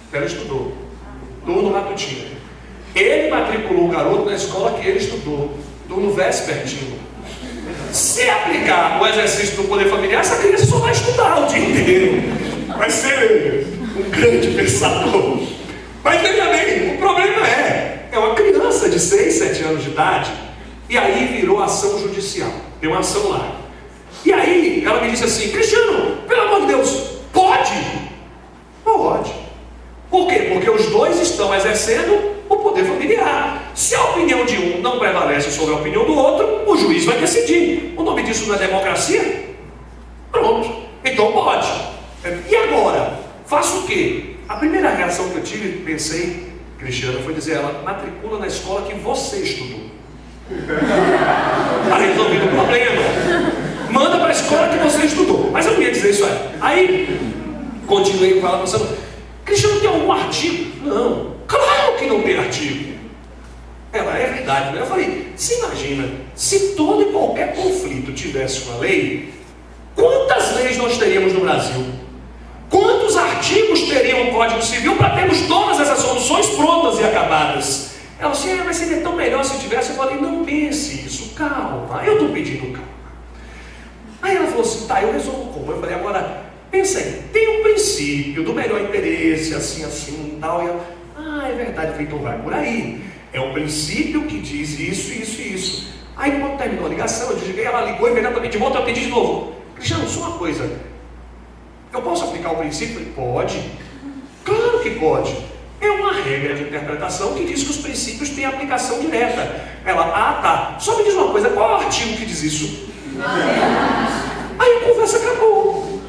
que ela estudou, turno matutino. Ele matriculou o garoto na escola que ele estudou, turno vespertino. Se aplicar o exercício do poder familiar, essa criança só vai estudar o dia inteiro. Vai ser um grande pensador. Mas veja bem, o problema é uma criança de 6, 7 anos de idade, E aí virou ação judicial. Tem uma ação lá. E aí ela me disse assim: Cristiano, pelo amor de Deus, pode? Pode. Por quê? Porque os dois estão exercendo o poder familiar. Se a opinião de um não prevalece sobre a opinião do outro, o juiz vai decidir. O nome disso não é democracia? Pronto. Então pode. E agora? Faço o quê? A primeira reação que eu tive, pensei, Cristiano, foi dizer a ela: matricula na escola que você estudou. Está resolvido o problema. Manda para a escola que você estudou. Mas eu não ia dizer isso aí. Aí, continuei com ela pensando: Cristiano, tem algum artigo? Não. Claro que não tem artigo. Ela: é verdade, né? Eu falei: se imagina, se todo e qualquer conflito tivesse uma lei, quantas leis nós teríamos no Brasil? Quantos artigos teria o Código Civil para termos todas essas soluções prontas e acabadas? Ela disse: mas seria tão melhor se tivesse. Eu falei: não pense isso, calma, eu estou pedindo calma. Aí ela falou assim: tá, eu resolvo como? Eu falei: agora, pensa aí, tem um princípio do melhor interesse, assim, assim, tal. E ela: é verdade, então vai por aí. É um princípio que diz isso, isso e isso. Aí quando terminou a ligação, eu desliguei, ela ligou imediatamente de volta, eu pedi de novo: Cristiano, só uma coisa, eu posso aplicar o princípio? Ele: pode. Claro que pode. É uma regra de interpretação que diz que os princípios têm aplicação direta. Ela: tá. Só me diz uma coisa, qual é o artigo que diz isso? Aí a conversa acabou.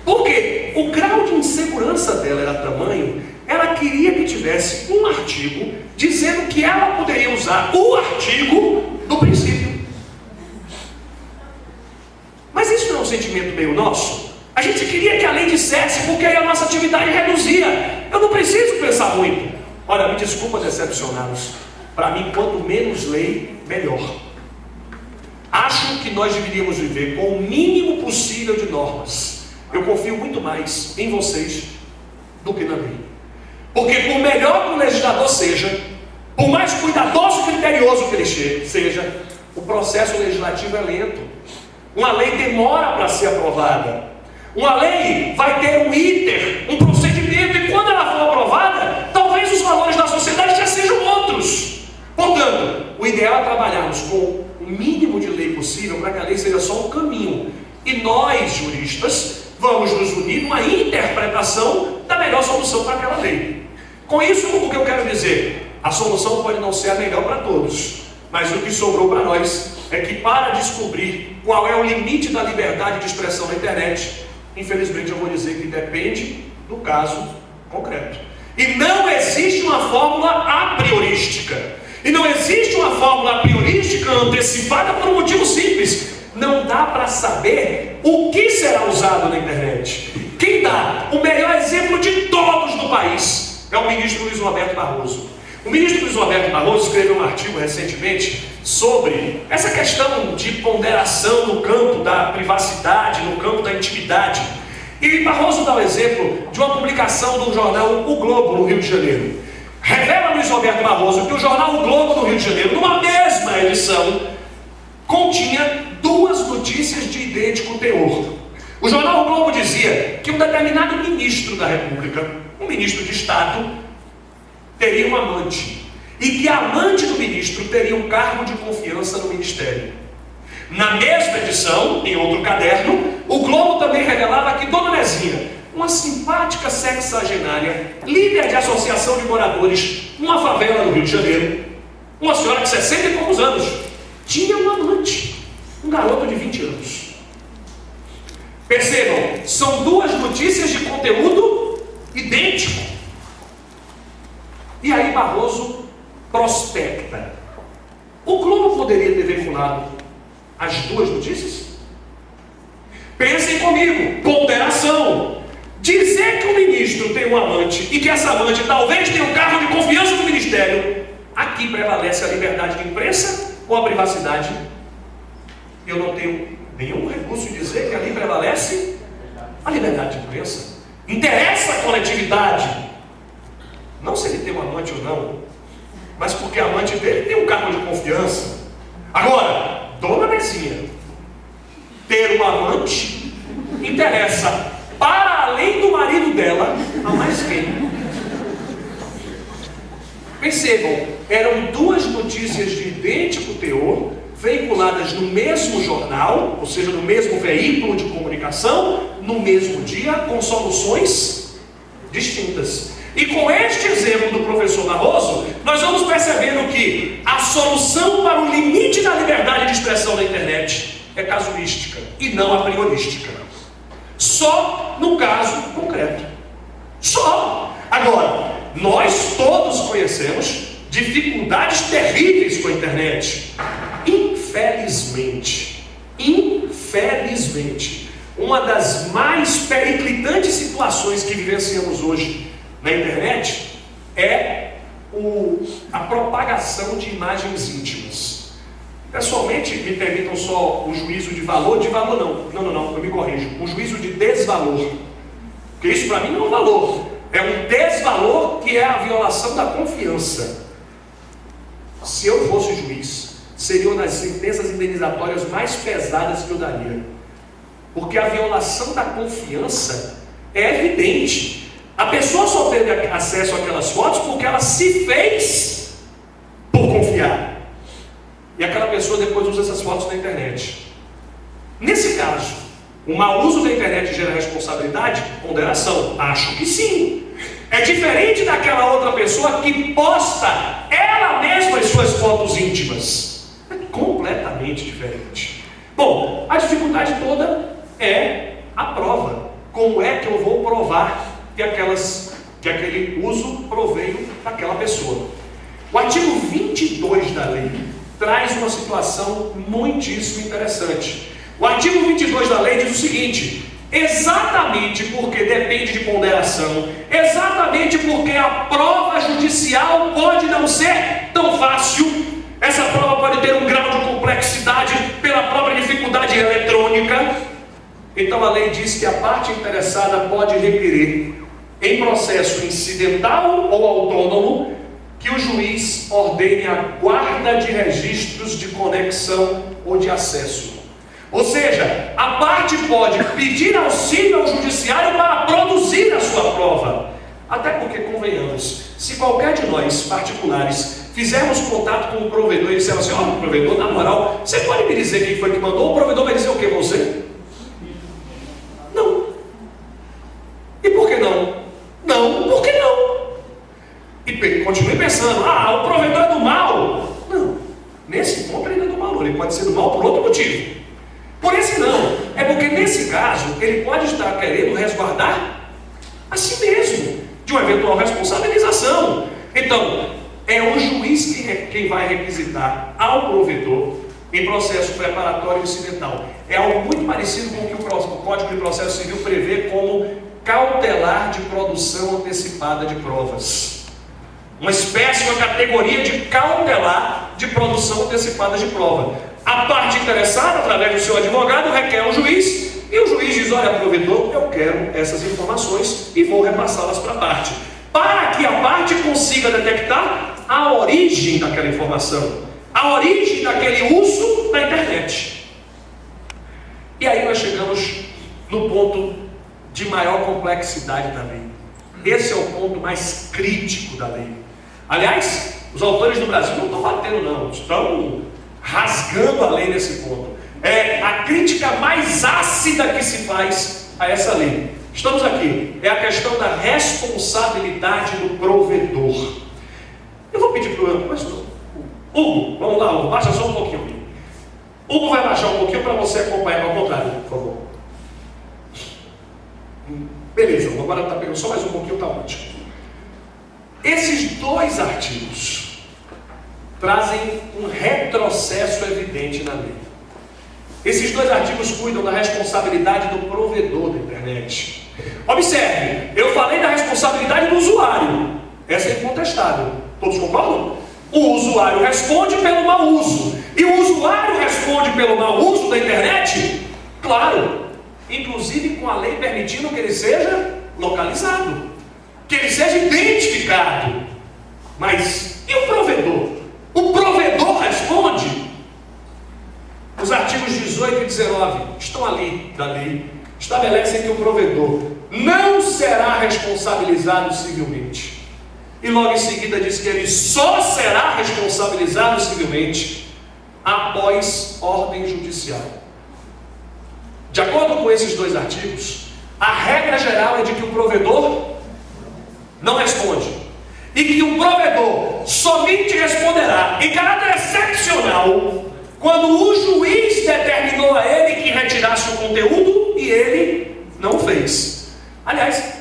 Porque o grau de insegurança dela era tamanho, ela queria que tivesse um artigo dizendo que ela poderia usar o artigo do princípio. Mas isso não é um sentimento meio nosso? A gente queria que a lei dissesse, porque aí a nossa atividade reduzia. Eu não preciso pensar muito. Olha, me desculpa decepcioná-los. Para mim, quanto menos lei, melhor. Acho que nós deveríamos viver com o mínimo possível de normas. Eu confio muito mais em vocês do que na lei. Porque por melhor que o legislador seja, por mais cuidadoso e criterioso que ele seja, o processo legislativo é lento. Uma lei demora para ser aprovada. Uma lei vai ter um iter, um procedimento, e quando ela for aprovada, talvez os valores da sociedade já sejam outros. Portanto, o ideal é trabalharmos com o mínimo de lei possível para que a lei seja só um caminho. E nós, juristas, vamos nos unir numa interpretação da melhor solução para aquela lei. Com isso, o que eu quero dizer? A solução pode não ser a melhor para todos, mas o que sobrou para nós é que, para descobrir qual é o limite da liberdade de expressão na internet, infelizmente eu vou dizer que depende do caso concreto. E não existe uma fórmula a priorística. E não existe uma fórmula a priorística antecipada por um motivo simples: não dá para saber o que será usado na internet. Quem dá o melhor exemplo de todos no país é o ministro Luiz Roberto Barroso. O ministro Luiz Roberto Barroso escreveu um artigo recentemente sobre essa questão de ponderação no campo da privacidade, no campo da intimidade. E Barroso dá o exemplo de uma publicação do jornal O Globo, no Rio de Janeiro. Revela Luiz Roberto Barroso que o jornal O Globo, no Rio de Janeiro, numa mesma edição, continha duas notícias de idêntico teor. O jornal O Globo dizia que um determinado ministro da República, um ministro de Estado, teria um amante, e que a amante do ministro teria um cargo de confiança no ministério. Na mesma edição, em outro caderno, o Globo também revelava que Dona Nezinha, uma simpática sexagenária, líder de associação de moradores numa favela do Rio de Janeiro, uma senhora de 60 e poucos anos, tinha um amante, um garoto de 20 anos. Percebam, são duas notícias de conteúdo idêntico. E aí Barroso prospecta: o Globo poderia ter veiculado as duas notícias? Pensem comigo, ponderação. Dizer que o ministro tem um amante e que essa amante talvez tenha um cargo de confiança no ministério, aqui prevalece a liberdade de imprensa ou a privacidade? Eu não tenho nenhum recurso em dizer que ali prevalece a liberdade de imprensa. Interessa a coletividade, não se ele tem um amante ou não, mas porque a amante dele tem um cargo de confiança. Agora, Dona Nezinha ter um amante interessa, para além do marido dela, a mais quem? Percebam, eram duas notícias de idêntico teor, veiculadas no mesmo jornal, ou seja, no mesmo veículo de comunicação, no mesmo dia, com soluções distintas. E com este exemplo do professor Barroso, nós vamos percebendo que a solução para o limite da liberdade de expressão na internet é casuística e não a priorística. Só no caso concreto. Só. Agora, nós todos conhecemos dificuldades terríveis com a internet. Infelizmente, uma das mais periclitantes situações que vivenciamos hoje na internet é a propagação de imagens íntimas. Pessoalmente, me permitam só o juízo de valor não, eu me corrijo, o juízo de desvalor, porque isso para mim não é um valor, é um desvalor que é a violação da confiança. Se eu fosse juiz, seria uma das sentenças indenizatórias mais pesadas que eu daria, porque a violação da confiança é evidente. A pessoa só teve acesso àquelas fotos porque ela se fez por confiar. E aquela pessoa depois usa essas fotos na internet. Nesse caso, o mau uso da internet gera responsabilidade? Ponderação. Acho que sim. É diferente daquela outra pessoa que posta ela mesma as suas fotos íntimas. É completamente diferente. Bom, a dificuldade toda é a prova. Como é que eu vou provar que aquele uso proveio daquela pessoa? O artigo 22 da lei traz uma situação muitíssimo interessante. O artigo 22 da lei diz o seguinte: exatamente porque depende de ponderação, exatamente porque a prova judicial pode não ser tão fácil, essa prova pode ter um grau de complexidade pela própria dificuldade eletrônica, então a lei diz que a parte interessada pode requerer, em processo incidental ou autônomo, que o juiz ordene a guarda de registros de conexão ou de acesso. Ou seja, a parte pode pedir auxílio ao judiciário para produzir a sua prova. Até porque, convenhamos, se qualquer de nós, particulares, fizermos contato com o provedor e dissermos assim: olha, provedor, na moral, você pode me dizer quem foi que mandou? O provedor vai dizer o que? Você? Não. E por que não? Não, por que não? E continue pensando: o provedor é do mal. Não, nesse ponto ele não é do mal, ele pode ser do mal por outro motivo. Por esse não, é porque nesse caso ele pode estar querendo resguardar a si mesmo de uma eventual responsabilização. Então, é o juiz quem vai requisitar ao provedor em processo preparatório incidental. É algo muito parecido com o que o Código de Processo Civil prevê como cautelar de produção antecipada de provas. Uma espécie, uma categoria de cautelar de produção antecipada de prova. A parte interessada, através do seu advogado, requer ao juiz, e o juiz diz: olha, provedor, eu quero essas informações e vou repassá-las para a parte, para que a parte consiga detectar a origem daquela informação, a origem daquele uso da internet. E aí nós chegamos no ponto de maior complexidade da lei. Esse é o ponto mais crítico da lei. Aliás, os autores do Brasil não estão batendo, não, estão rasgando a lei nesse ponto. É a crítica mais ácida que se faz a essa lei. Estamos aqui, é a questão da responsabilidade do provedor. Eu vou pedir para o Hugo, vamos lá, Hugo, baixa só um pouquinho. Hugo vai baixar um pouquinho para você acompanhar ao contrário, por favor. Beleza, agora está pegando só mais um pouquinho, está ótimo. Esses dois artigos trazem um retrocesso evidente na lei. Esses dois artigos cuidam da responsabilidade do provedor da internet. Observe, eu falei da responsabilidade do usuário. Essa é incontestável. Todos concordam? O usuário responde pelo mau uso. E o usuário responde pelo mau uso da internet? Claro. Inclusive com a lei permitindo que ele seja localizado, que ele seja identificado. Mas e o provedor? O provedor responde? Os artigos 18 e 19 estão ali da lei, estabelecem que o provedor não será responsabilizado civilmente. E logo em seguida diz que ele só será responsabilizado civilmente após ordem judicial. De acordo com esses dois artigos, a regra geral é de que o provedor não responde, e que o provedor somente responderá em caráter excepcional quando o juiz determinou a ele que retirasse o conteúdo e ele não fez. Aliás,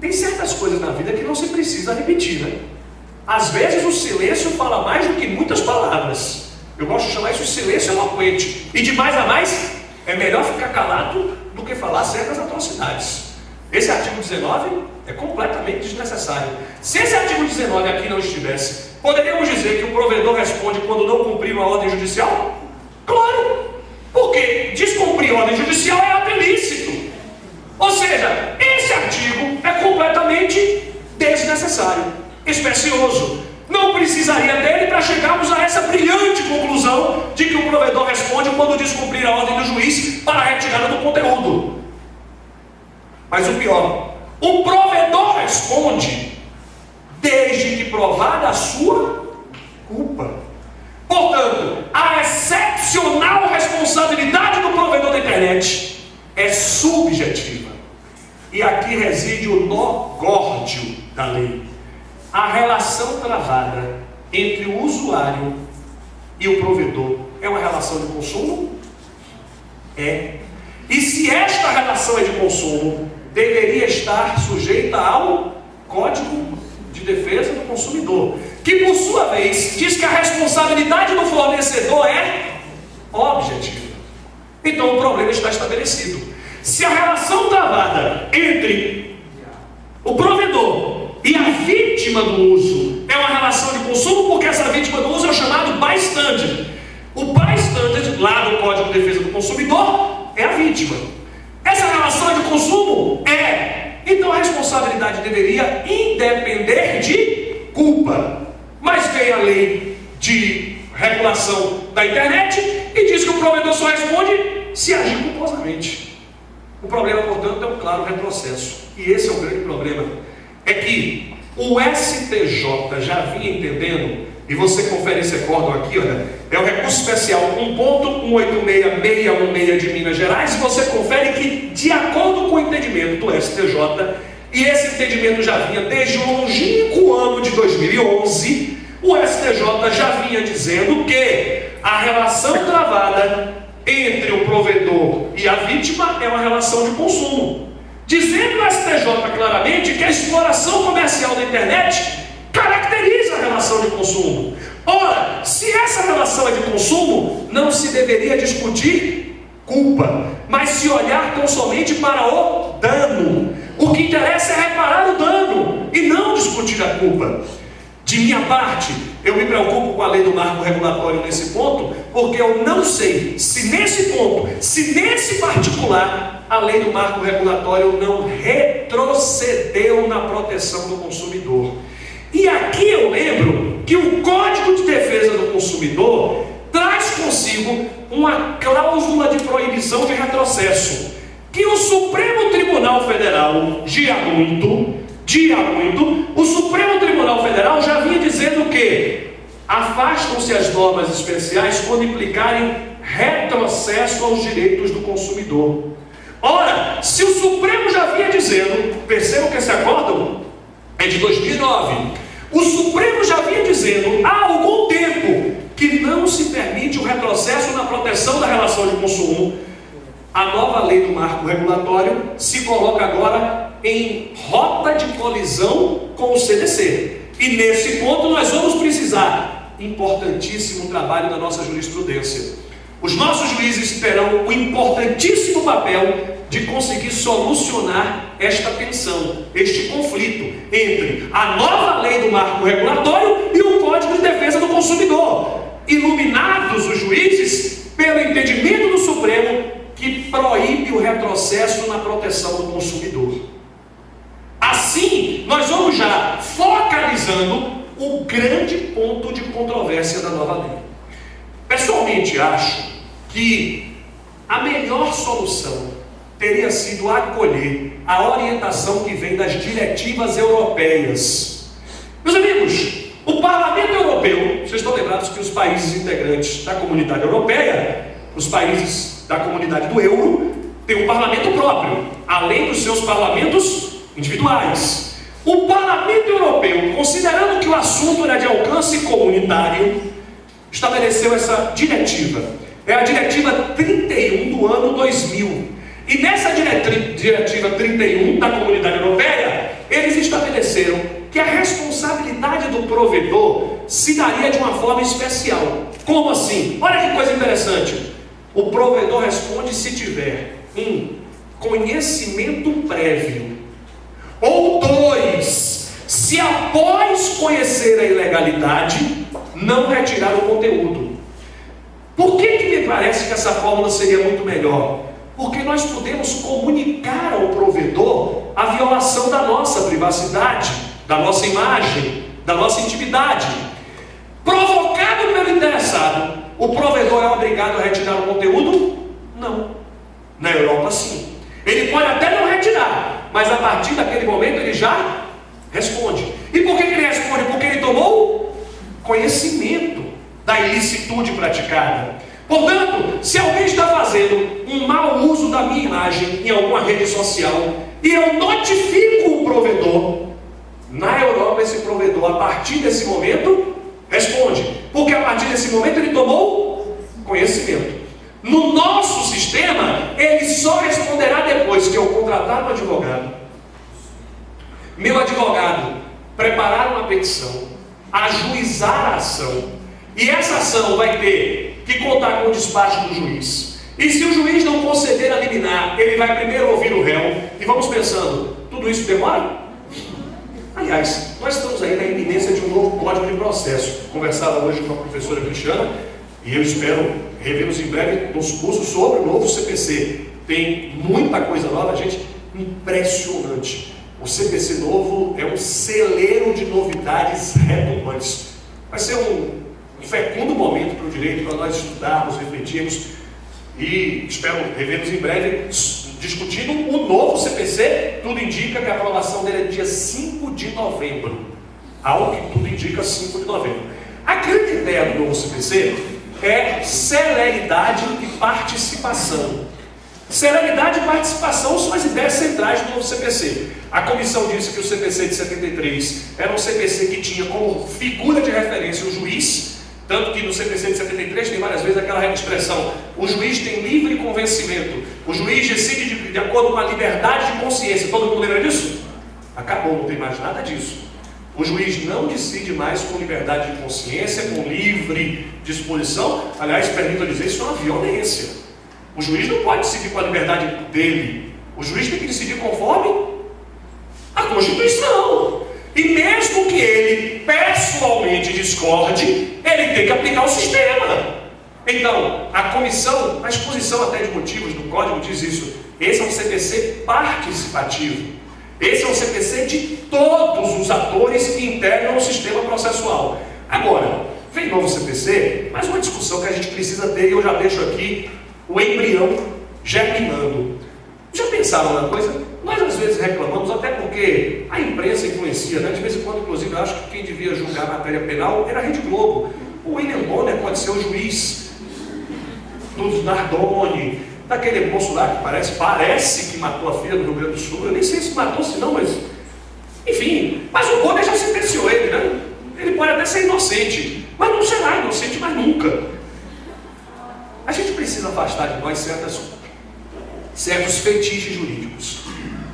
tem certas coisas na vida que não se precisa repetir, né? Às vezes o silêncio fala mais do que muitas palavras. Eu gosto de chamar isso de silêncio eloquente. E de mais a mais, é melhor ficar calado do que falar certas atrocidades. Esse artigo 19 é completamente desnecessário. Se esse artigo 19 aqui não estivesse, poderíamos dizer que o provedor responde quando não cumprir uma ordem judicial? Claro! Porque descumprir ordem judicial é ato ilícito. Ou seja, esse artigo é completamente desnecessário, especioso. Não precisaria dele para chegarmos a essa brilhante conclusão de que o provedor responde quando descumprir a ordem do juiz para a retirada do conteúdo. Mas o pior, o provedor responde desde que provada a sua culpa. Portanto, a excepcional responsabilidade do provedor da internet é subjetiva. E aqui reside o nó górdio da lei. A relação travada entre o usuário e o provedor é uma relação de consumo? É. E se esta relação é de consumo, deveria estar sujeita ao Código de Defesa do Consumidor, que por sua vez diz que a responsabilidade do fornecedor é objetiva. Então o problema está estabelecido. Se a relação travada entre o provedor e a vítima do uso é uma relação de consumo, porque essa vítima do uso é o chamado bystander. O bystander, lá no Código de Defesa do Consumidor, é a vítima. Essa relação é de consumo? É. Então a responsabilidade deveria independer de culpa. Mas vem a lei de regulação da internet e diz que o provedor só responde se agir culposamente. O problema, portanto, é um claro retrocesso. E esse é o grande problema. É que o STJ já vinha entendendo, e você confere esse acórdão aqui, olha, é o recurso especial 1.186616 de Minas Gerais, e você confere que, de acordo com o entendimento do STJ, e esse entendimento já vinha desde o longínquo ano de 2011, o STJ já vinha dizendo que a relação travada entre o provedor e a vítima é uma relação de consumo, dizendo o STJ claramente que a exploração comercial da internet caracteriza a relação de consumo. Ora, se essa relação é de consumo, não se deveria discutir culpa, mas se olhar tão somente para o dano. O que interessa é reparar o dano e não discutir a culpa. De minha parte, eu me preocupo com a lei do marco regulatório nesse ponto, porque eu não sei se nesse ponto, se nesse particular, a lei do marco regulatório não retrocedeu na proteção do consumidor. E aqui eu lembro que o Código de Defesa do Consumidor traz consigo uma cláusula de proibição de retrocesso, que o Supremo Tribunal Federal, dia muito, o Supremo Tribunal Federal já vinha dizendo que afastam-se as normas especiais quando implicarem retrocesso aos direitos do consumidor. Ora, se o Supremo já vinha dizendo, percebam que esse acórdão é de 2009, o Supremo já vinha dizendo há algum tempo que não se permite o retrocesso na proteção da relação de consumo. A nova lei do marco regulatório se coloca agora em rota de colisão com o CDC. E nesse ponto nós vamos precisar, importantíssimo trabalho da nossa jurisprudência. Os nossos juízes terão o importantíssimo papel de conseguir solucionar esta tensão, este conflito entre a nova lei do marco regulatório e o Código de Defesa do Consumidor, iluminados os juízes pelo entendimento do Supremo que proíbe o retrocesso na proteção do consumidor. Assim, nós vamos já focalizando o grande ponto de controvérsia da nova lei. Pessoalmente, acho que a melhor solução teria sido acolher a orientação que vem das diretivas europeias. Meus amigos, o Parlamento Europeu, Vocês estão lembrados que os países integrantes da comunidade europeia, os países da comunidade do euro, têm um parlamento próprio, além dos seus parlamentos individuais. O Parlamento Europeu, considerando que o assunto era de alcance comunitário, estabeleceu essa diretiva. É a Diretiva 31 do ano 2000. E nessa Diretiva 31 da Comunidade Europeia, eles estabeleceram que a responsabilidade do provedor se daria de uma forma especial. Como assim? Olha que coisa interessante. O provedor responde se tiver conhecimento prévio, ou 2, se após conhecer a ilegalidade, não retirar o conteúdo. Por que me parece que essa fórmula seria muito melhor? Porque nós podemos comunicar ao provedor a violação da nossa privacidade, da nossa imagem, da nossa intimidade. Provocado pelo interessado, o provedor é obrigado a retirar o conteúdo? Não. Na Europa, sim. Ele pode até não retirar, mas a partir daquele momento ele já responde. E por que ele responde? Porque ele tomou conhecimento da ilicitude praticada. Portanto, se alguém está fazendo um mau uso da minha imagem em alguma rede social e eu notifico o provedor, na Europa esse provedor, a partir desse momento, responde. Porque a partir desse momento ele tomou conhecimento. No nosso sistema, ele só responderá depois que eu contratar um advogado, meu advogado preparar uma petição, ajuizar a ação, e essa ação vai ter que contar com o despacho do juiz. E se o juiz não conceder a liminar, ele vai primeiro ouvir o réu, e vamos pensando, tudo isso demora? Aliás, nós estamos aí na iminência de um novo código de processo. Conversava hoje com a professora Cristiana, e eu espero revê-los em breve nos cursos sobre o novo CPC. Tem muita coisa nova, gente, impressionante. O CPC novo é um celeiro de novidades retumbantes. Vai ser um fecundo momento para o direito, para nós estudarmos, refletirmos, e espero revê-los em breve discutindo o novo CPC. Tudo indica que a aprovação dele é dia 5 de novembro. Algo que tudo indica 5 de novembro. A grande ideia do novo CPC é celeridade e participação. Celeridade e participação são as ideias centrais do novo CPC. A comissão disse que o CPC de 73 era um CPC que tinha como figura de referência o juiz, tanto que no CPC de 73 tem várias vezes aquela expressão: o juiz tem livre convencimento, o juiz decide de acordo com a liberdade de consciência. Todo mundo lembra disso? Acabou, não tem mais nada disso. O juiz não decide mais com liberdade de consciência, com livre disposição. Aliás, permito dizer, isso é uma violência. O juiz não pode decidir com a liberdade dele. O juiz tem que decidir conforme a Constituição. E mesmo que ele pessoalmente discorde, ele tem que aplicar o sistema. Então, a comissão, a exposição até de motivos do Código diz isso. Esse é um CPC participativo. Esse é um CPC de todos os atores que integram o sistema processual. Agora, vem novo CPC, mais uma discussão que a gente precisa ter, e eu já deixo aqui o embrião germinando. Já pensaram na coisa? Nós às vezes reclamamos, até porque a imprensa influencia, né? De vez em quando, inclusive, eu acho que quem devia julgar a matéria penal era a Rede Globo. O William Bonner pode ser o juiz dos Nardoni, daquele moço lá que parece que matou a filha do Rio Grande do Sul. Eu nem sei se matou, se não, mas... Enfim, mas o Bonner já sentenciou ele, né? Ele pode até ser inocente, mas não será inocente mais nunca. A gente precisa afastar de nós certos fetiches jurídicos.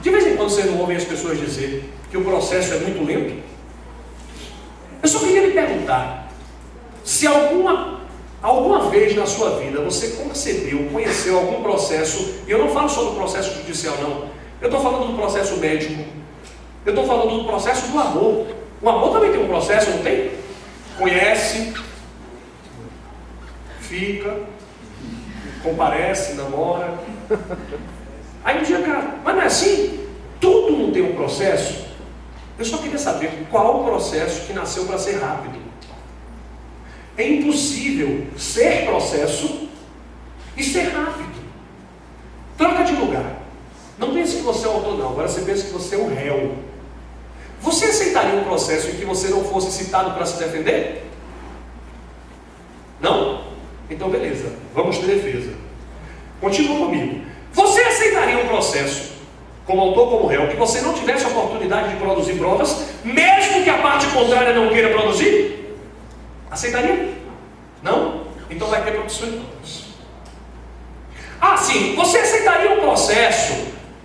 De vez em quando vocês não ouvem as pessoas dizer que o processo é muito lento. Eu só queria lhe perguntar se alguma vez na sua vida você conheceu algum processo, e eu não falo só do processo judicial não, eu estou falando do processo médico, eu estou falando do processo do amor. O amor também tem um processo, não tem? Conhece, fica, comparece, namora. Aí um dia, cara, mas não é assim? Tudo não tem um processo? Eu só queria saber qual o processo que nasceu para ser rápido. É impossível ser processo e ser rápido. Troca de lugar. Não pense que você é o autor, não. Agora você pensa que você é o réu. Você aceitaria um processo em que você não fosse citado para se defender? Não? Então beleza, vamos ter defesa. Continua comigo. Você aceitaria um processo, como autor, como réu, que você não tivesse a oportunidade de produzir provas, mesmo que a parte contrária não queira produzir? Aceitaria? Não? Então vai ter produção de provas. Ah, sim. Você aceitaria um processo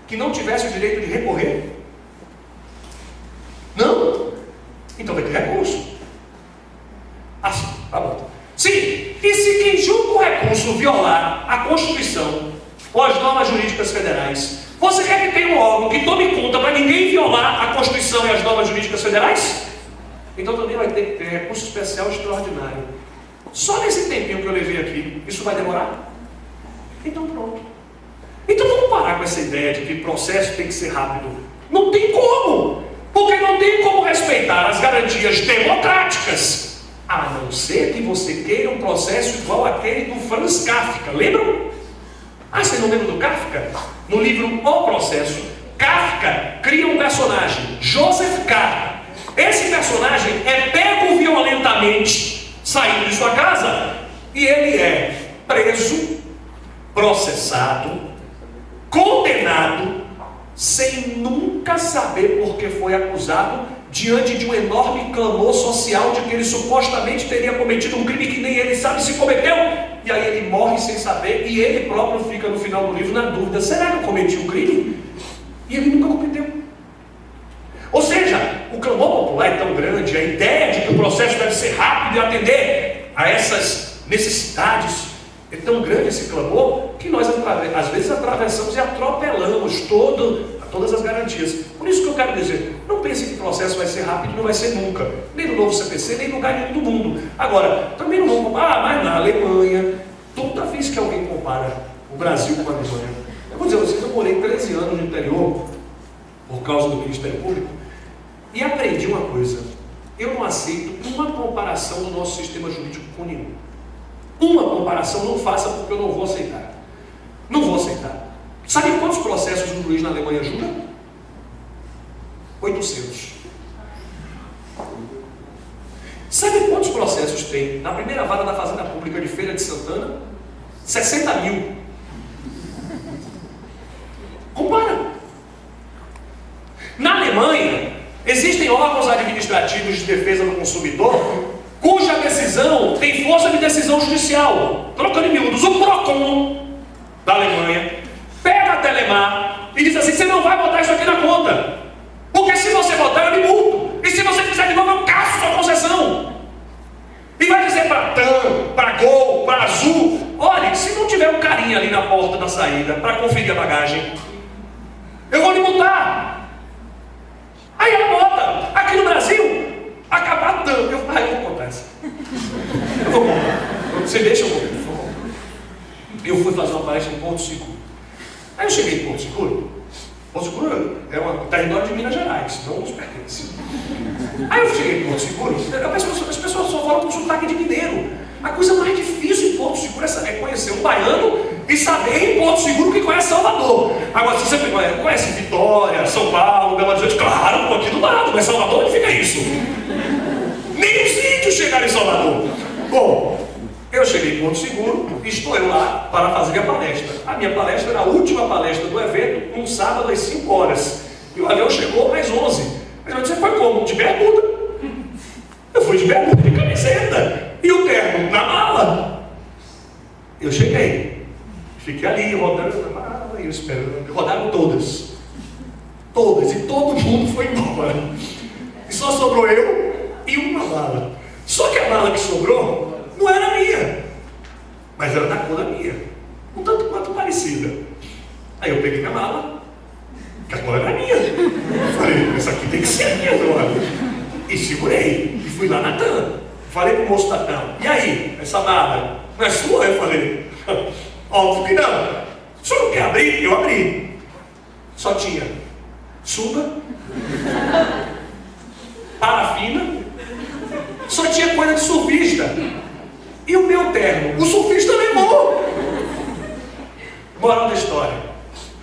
que não tivesse o direito de recorrer? Não? Então vai ter recurso. Ah, sim. Tá bom. Sim. E se quem julga o recurso violar a Constituição ou as normas jurídicas federais, você quer que tenha um órgão que tome conta para ninguém violar a Constituição e as normas jurídicas federais? Então também vai ter que ter recurso especial extraordinário. Só nesse tempinho que eu levei aqui, isso vai demorar? Então pronto. Então vamos parar com essa ideia de que o processo tem que ser rápido. Não tem como. Porque não tem como respeitar as garantias democráticas. A não ser que você queira um processo igual aquele do Franz Kafka. Lembram? Ah, você não lembra do Kafka? No livro O Processo, Kafka cria um personagem, Joseph K. Esse personagem é pego violentamente saindo de sua casa e ele é preso, processado, condenado, sem nunca saber por que foi acusado, diante de um enorme clamor social de que ele supostamente teria cometido um crime que nem ele sabe se cometeu, e aí ele morre sem saber, e ele próprio fica no final do livro na dúvida: será que eu cometi um crime? E ele nunca cometeu. Ou seja, o clamor popular é tão grande, a ideia de que o processo deve ser rápido e atender a essas necessidades, é tão grande esse clamor, que nós às vezes atravessamos e atropelamos todas as garantias. Por isso que eu quero dizer, não pense que o processo vai ser rápido, não vai ser nunca, nem no novo CPC, nem no lugar nenhum do mundo. Agora, também não vamos comparar, mas na Alemanha, toda vez que alguém compara o Brasil com a Alemanha, eu vou dizer a vocês, eu morei 13 anos no interior, por causa do Ministério Público, e aprendi uma coisa: eu não aceito uma comparação do nosso sistema jurídico com nenhum. Uma comparação não faça, porque eu não vou aceitar. Não vou aceitar. Sabe quantos processos um juiz na Alemanha julga? 800. Sabe quantos processos tem na primeira vara da Fazenda Pública de Feira de Santana? 60 mil. Compara. Na Alemanha, existem órgãos administrativos de defesa do consumidor cuja decisão tem força de decisão judicial. Trocando em miúdos, o PROCON da Alemanha pega a Telemar e diz assim: você não vai botar isso aqui na conta, porque se você botar eu lhe multo, e se você fizer de novo eu caço sua concessão. E vai dizer para TAM, para Gol, para Azul: olha, se não tiver um carinha ali na porta da saída para conferir a bagagem, eu vou lhe multar. Aí ela bota. Aqui no Brasil, acabar TAM, eu vou contar essa. Eu vou contar. Você deixa eu contar. Eu fui fazer uma palestra em Porto Seguro. Aí eu cheguei em Porto Seguro. Porto Seguro é um território de Minas Gerais, não nos pertence. Aí eu cheguei em Porto Seguro, as pessoas só falam com sotaque de mineiro. A coisa mais difícil em Porto Seguro é conhecer um baiano e saber em Porto Seguro que conhece Salvador. Agora, se você conhece Vitória, São Paulo, Belo Horizonte, claro, aqui do lado, mas Salvador, onde fica isso? Nem os índios chegaram em Salvador. Bom, eu cheguei em Porto Seguro e estou eu lá para fazer minha palestra. A minha palestra era a última palestra do evento, um sábado às 5 horas. E o avião chegou às 11. Mas você foi como? De bermuda. Eu fui de bermuda e camiseta. E o terno na mala. Eu cheguei. Fiquei ali rodando na mala e eu esperando. Rodaram todas. Todas. E todo mundo foi embora. E só sobrou eu e uma mala. Só que a mala que sobrou não era minha, mas era da cor da minha, um tanto quanto parecida. Aí eu peguei minha mala, que a cor era minha. Falei: essa aqui tem que ser minha agora. E segurei, e fui lá na TAM. Falei pro moço da TAM: e aí, essa mala não é sua? Eu falei: óbvio que não. O senhor não quer abrir? Eu abri. Só tinha sunga, parafina, só tinha coisa de surfista. E o meu terno? O surfista levou. Moral da história: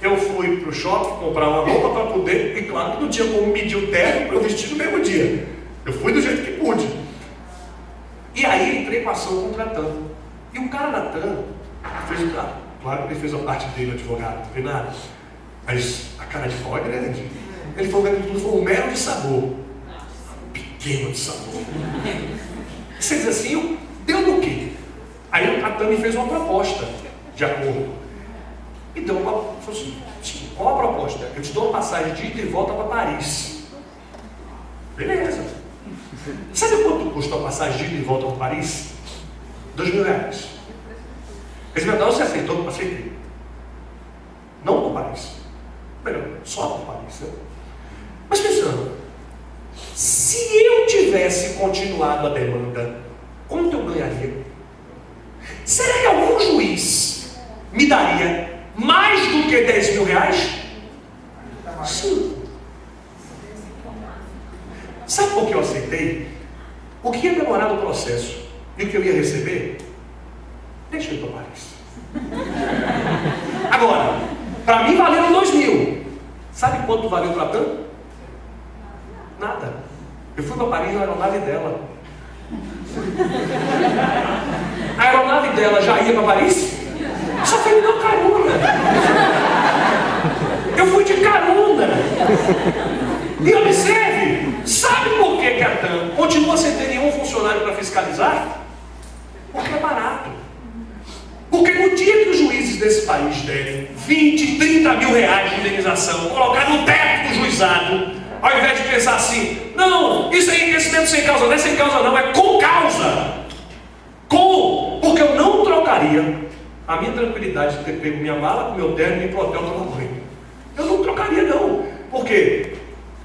eu fui pro shopping comprar uma roupa para poder, e claro que não tinha como medir o terno para eu vestir no mesmo dia. Eu fui do jeito que pude. E aí entrei com a ação contra a TAM. E o cara da TAM fez, claro que ele fez a parte dele, advogado, não fez nada. Mas a cara de pau é grande. Ele falou que aquilo foi um mel de sabor. Pequeno de sabor. Você diz assim, deu no quê? Aí a TAM me fez uma proposta de acordo. E deu uma, falou assim, qual a proposta? Eu te dou uma passagem de ida e volta para Paris. Beleza. Sabe quanto custa a passagem de ida e volta para Paris? R$2.000. Eles me você aceitou? Aceitei. Não para Paris. Melhor, só para Paris. Né? Mas pensando, se eu tivesse continuado a demanda, quanto eu ganharia? Será que algum juiz me daria mais do que R$10.000? Sim. Sabe por que eu aceitei? O que ia demorar no processo e o que eu ia receber? Deixa eu ir para Paris. Agora, para mim valeram R$2.000. Sabe quanto valeu para a TAM? Nada. Eu fui para Paris na aeronave dela. A aeronave dela já ia para Paris? Só que ele deu carona. Eu fui de carona. E observe, sabe por que a TAM continua sem ter nenhum funcionário para fiscalizar? Porque é barato. Porque no dia que os juízes desse país derem 20, 30 mil reais de indenização, colocar no teto do juizado, ao invés de pensar assim, não, isso é enriquecimento sem causa, não é sem causa não, é com causa. Porque eu não trocaria a minha tranquilidade de ter pego minha mala com meu terno e ir para o hotel tomar banho. Eu não trocaria não, porque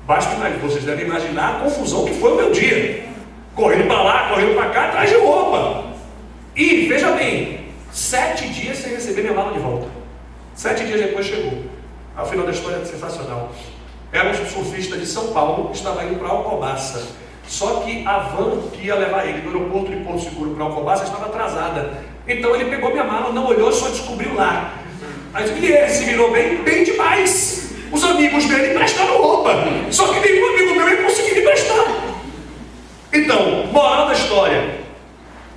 basta que vocês devem imaginar a confusão que foi o meu dia. Correndo para lá, correndo para cá, atrás de roupa. E, veja bem, 7 dias sem receber minha mala de volta. 7 dias depois chegou. Ao final da história é sensacional. Era um surfista de São Paulo que estava indo para Alcobaça. Só que a van que ia levar ele do aeroporto de Porto Seguro para Alcobaça estava atrasada. Então ele pegou minha mala, não olhou, só descobriu lá. Aí ele se virou bem demais. Os amigos dele emprestaram roupa. Só que nenhum amigo meu ia conseguir emprestar. Então, moral da história.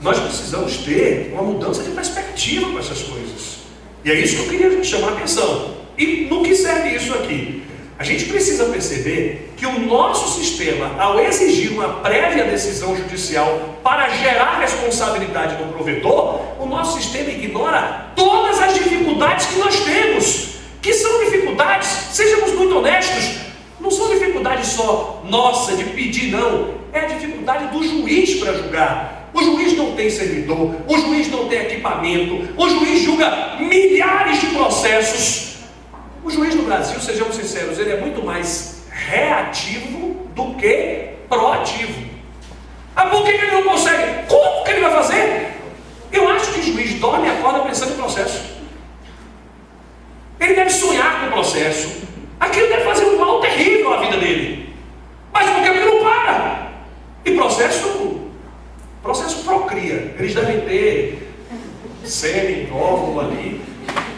Nós precisamos ter uma mudança de perspectiva com essas coisas. E é isso que eu queria chamar a atenção. E no que serve isso aqui? A gente precisa perceber que o nosso sistema, ao exigir uma prévia decisão judicial para gerar responsabilidade no provedor, o nosso sistema ignora todas as dificuldades que nós temos. Que são dificuldades, sejamos muito honestos, não são dificuldades só nossa de pedir, não. É a dificuldade do juiz para julgar. O juiz não tem servidor, o juiz não tem equipamento, o juiz julga milhares de processos. O juiz no Brasil, sejamos sinceros, ele é muito mais reativo do que proativo. Por que ele não consegue? Como que ele vai fazer? Eu acho que o juiz dorme e acorda pensando em processo. Ele deve sonhar com o processo. Aquilo deve fazer um mal terrível à vida dele. Mas por que ele não para? E processo procria. Eles devem ter sêmen, óvulo ali.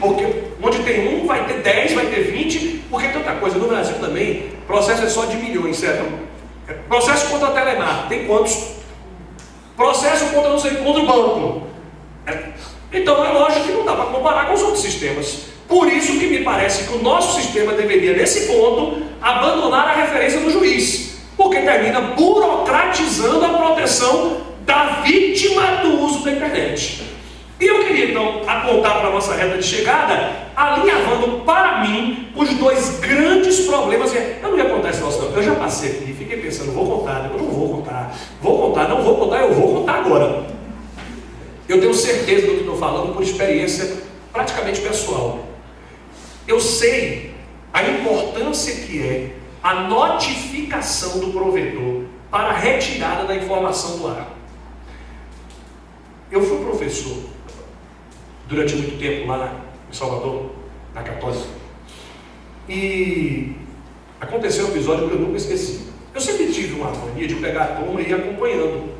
Porque onde tem um, vai ter 10, vai ter 20. Porque tem outra coisa, no Brasil também, processo é só de milhões, certo? Processo contra a Telemar, tem quantos? Processo contra não sei, contra o banco. Então é lógico que não dá para comparar com os outros sistemas. Por isso que me parece que o nosso sistema deveria, nesse ponto, abandonar a referência do juiz. Porque termina burocratizando a proteção da vítima do uso da internet. E eu queria então apontar para a nossa reta de chegada, alinhavando para mim os dois grandes problemas. Eu não ia contar esse nosso não, eu já passei aqui, fiquei pensando, vou contar, eu não vou contar, não vou contar, eu vou contar agora. Eu tenho certeza do que estou falando por experiência praticamente pessoal. Eu sei a importância que é a notificação do provedor para a retirada da informação do ar. Eu fui professor durante muito tempo lá em Salvador, na Católica, e aconteceu um episódio que eu nunca esqueci. Eu sempre tive uma mania de pegar a turma e ir acompanhando.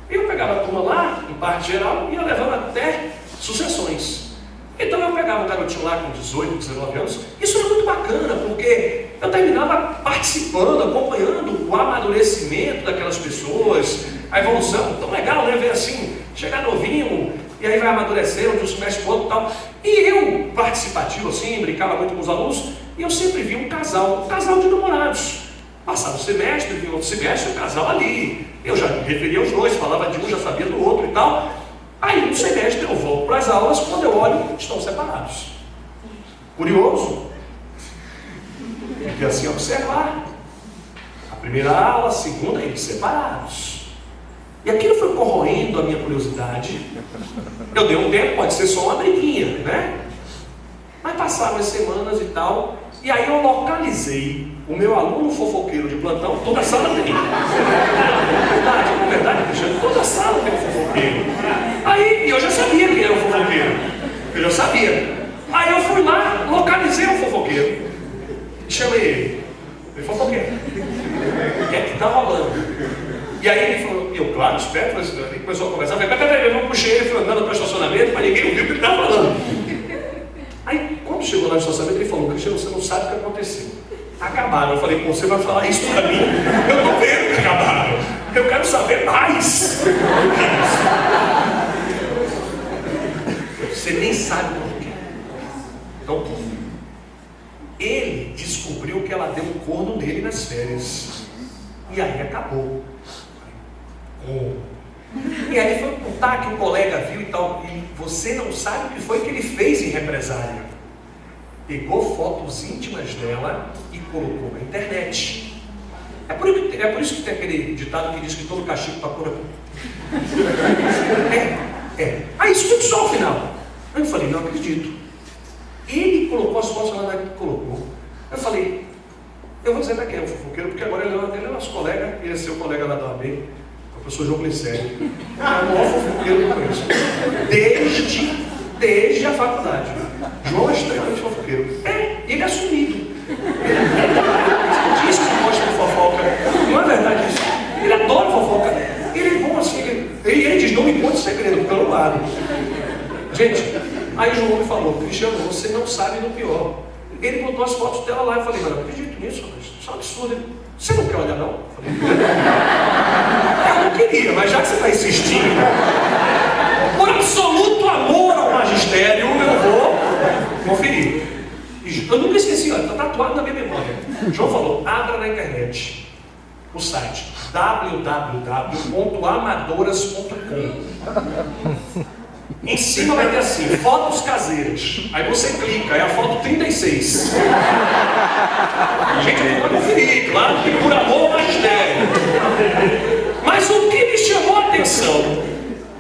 Eu pegava a turma lá, em parte geral, e ia levando até sucessões. Então eu pegava um garotinho lá com 18, 19 anos. Isso era muito bacana, porque eu terminava participando, acompanhando o amadurecimento daquelas pessoas, a evolução, tão legal, né? Ver assim, chegar novinho, e aí vai amadurecendo de um semestre para o outro e tal. E eu, participativo assim, brincava muito com os alunos, e eu sempre vi um casal de namorados. Passava o semestre, vi outro semestre, o casal ali. Eu já me referia aos dois, falava de um, já sabia do outro e tal. Aí, no semestre, eu volto para as aulas, quando eu olho, estão separados. Curioso? Porque assim, observar. A primeira aula, a segunda, eles separados. E aquilo foi corroendo a minha curiosidade. Eu dei um tempo, pode ser só uma briguinha, né? Mas passaram as semanas e tal, e aí eu localizei o meu aluno fofoqueiro de plantão. Toda sala tem. É verdade, toda sala tem um fofoqueiro. Aí eu já sabia quem era o fofoqueiro. Eu já sabia. Aí eu fui lá, localizei o fofoqueiro. Chamei ele. Ele falou, fofoqueiro, o que é que está rolando? E aí ele falou, eu, claro, esperto, mas ele começou a conversar. Eu não puxei ele, fui andando para o estacionamento, mas ninguém ouviu o que ele estava falando. Aí, quando chegou lá no estacionamento, ele falou, Cristiano, você não sabe o que aconteceu. Acabaram. Eu falei, você vai falar isso para mim? Eu estou vendo que acabaram. Eu quero saber mais. Você nem sabe por quê. Então, ele descobriu que ela deu um corno nele nas férias. E aí acabou. E aí foi contar que o colega viu e tal. E você não sabe o que foi que ele fez em represália. Pegou fotos íntimas dela e colocou na internet. É por isso que tem aquele ditado que diz que todo castigo está por aqui. Aí isso tudo só ao final. Aí eu falei, não acredito. Ele colocou as fotos lá que colocou. Eu falei, eu vou dizer para quem é o fofoqueiro, porque agora ele é nosso colega, ele é seu colega lá da OAB, o professor João Glicério. É o maior fofoqueiro que eu conheço. Desde a faculdade. João é extremamente fofoqueiro. Ele é assumido. Ele diz que gosta de fofoca. Não é verdade isso. Ele adora fofoca. Ele é bom assim. Ele diz, não me conte segredo, pelo lado. Gente, aí o João me falou, Cristiano, você não sabe do pior. Ele botou as fotos dela lá. Eu falei, mas eu não acredito nisso, isso é um absurdo. Você não quer olhar, não? Eu falei, eu não queria, mas já que você está insistindo, por absoluto amor ao magistério, eu vou conferir. Eu nunca esqueci, olha, está tatuado na minha memória. O João falou, abra na internet o site www.amadoras.com. Em cima vai ter assim, fotos caseiras. Aí você clica, é a foto 36. Gente, eu vou conferir, claro, que por amor ao magistério. Mas o que me chamou a atenção?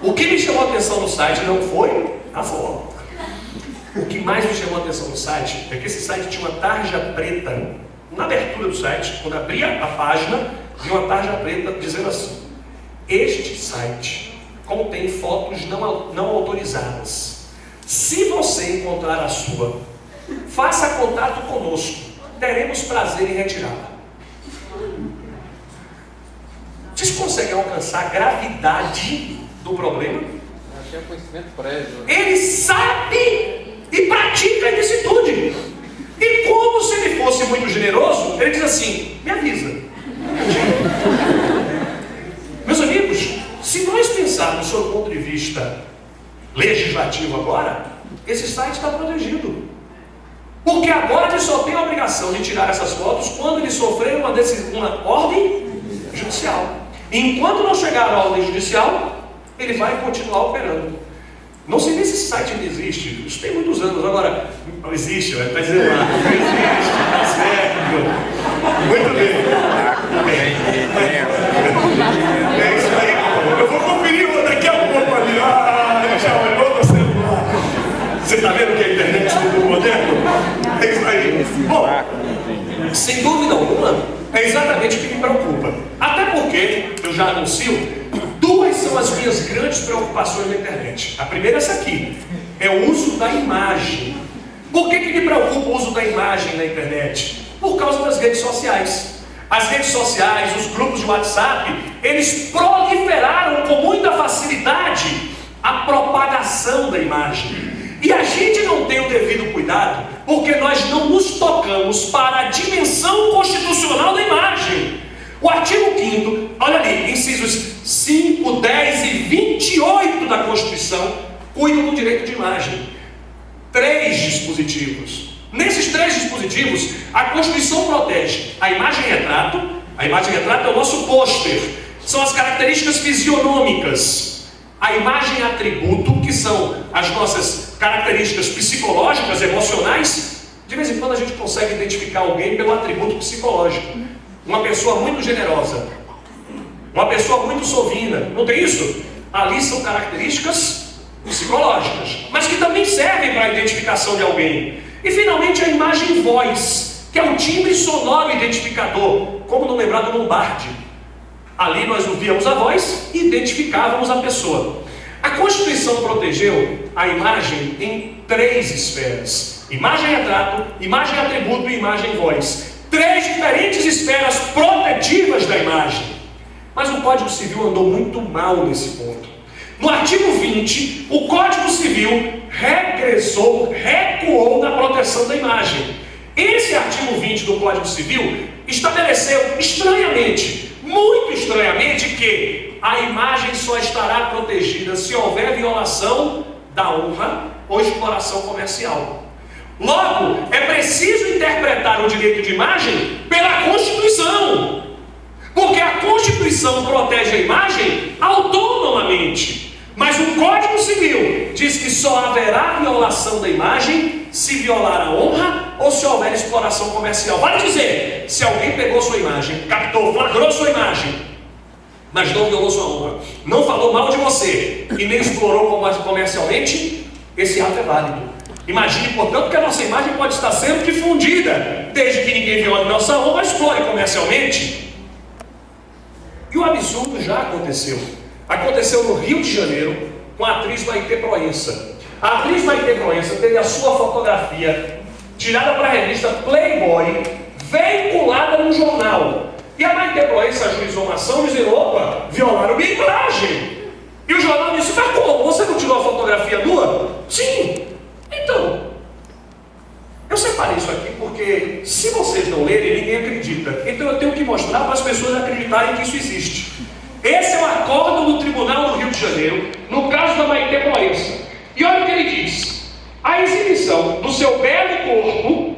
O que me chamou a atenção no site não foi a foto. O que mais me chamou a atenção no site é que esse site tinha uma tarja preta. Na abertura do site, quando abria a página, tinha uma tarja preta dizendo assim: este site contém fotos não autorizadas. Se você encontrar a sua, faça contato conosco. Teremos prazer em retirá-la. Vocês conseguem alcançar a gravidade do problema? Achei um conhecimento prévio. Ele sabe e pratica a ilicitude. E como se ele fosse muito generoso, ele diz assim: me avisa. Meus amigos, se nós pensarmos sob o ponto de vista legislativo agora, esse site está protegido. Porque agora ele só tem a obrigação de tirar essas fotos quando ele sofrer uma ordem judicial. Enquanto não chegar a ordem judicial, ele vai continuar operando. Não sei nem se esse site ainda existe. Isso tem muitos anos. Agora, não existe, está dizendo lá. Não existe, está certo. Muito bem. É isso aí. Eu vou conferir daqui a pouco ali. Ele já olhou no celular. Você está vendo que a internet é tudo moderno? É isso aí. Bom, sem dúvida alguma, é exatamente o que me preocupa. Até porque, eu já anuncio, duas são as minhas grandes preocupações na internet. A primeira é essa aqui, é o uso da imagem. Por que me preocupa o uso da imagem na internet? Por causa das redes sociais. As redes sociais, os grupos de WhatsApp, eles proliferaram com muita facilidade a propagação da imagem. E a gente não tem o devido cuidado, porque nós não nos tocamos para a dimensão constitucional da imagem. O artigo 5º, olha ali, incisos 5, 10 e 28 da Constituição, cuidam do direito de imagem. 3 dispositivos. Nesses 3 dispositivos, a Constituição protege a imagem-retrato. A imagem-retrato é o nosso pôster. São as características fisionômicas. A imagem-atributo, que são as nossas características psicológicas, emocionais. De vez em quando a gente consegue identificar alguém pelo atributo psicológico. Uma pessoa muito generosa, uma pessoa muito sovina, não tem isso? Ali são características psicológicas, mas que também servem para a identificação de alguém. E finalmente a imagem voz, que é o timbre sonoro identificador, como no lembrado Lombardi. Ali nós ouvíamos a voz e identificávamos a pessoa. A Constituição protegeu a imagem em 3 esferas: imagem-retrato, imagem-atributo e imagem-voz. 3 diferentes esferas protetivas da imagem. Mas o Código Civil andou muito mal nesse ponto. No artigo 20, o Código Civil recuou na proteção da imagem. Esse artigo 20 do Código Civil estabeleceu estranhamente, muito estranhamente, que a imagem só estará protegida se houver violação da honra ou exploração comercial. Logo, é preciso interpretar o direito de imagem pela Constituição, porque a Constituição protege a imagem autonomamente, mas o Código Civil diz que só haverá violação da imagem se violar a honra ou se houver exploração comercial. Vale dizer, se alguém pegou sua imagem, captou, flagrou sua imagem, mas não violou sua honra, não falou mal de você e nem explorou comercialmente, esse ato é válido. Imagine, portanto, que a nossa imagem pode estar sendo difundida, desde que ninguém viole nossa honra, explore comercialmente. E o absurdo já aconteceu. Aconteceu no Rio de Janeiro, com a atriz Maitê Proença. A atriz Maitê Proença teve a sua fotografia tirada para a revista Playboy, veiculada no jornal. E a Maitê Proença ajuizou uma ação dizendo: opa, violaram minha imagem. E o jornal disse: mas como? Você não tirou a fotografia nua? Sim. Então, eu separei isso aqui porque, se vocês não lerem, ninguém acredita. Então eu tenho que mostrar para as pessoas acreditarem que isso existe. Esse é o acórdão do Tribunal do Rio de Janeiro, no caso da Maitê Proença. E olha o que ele diz: a exibição do seu belo corpo,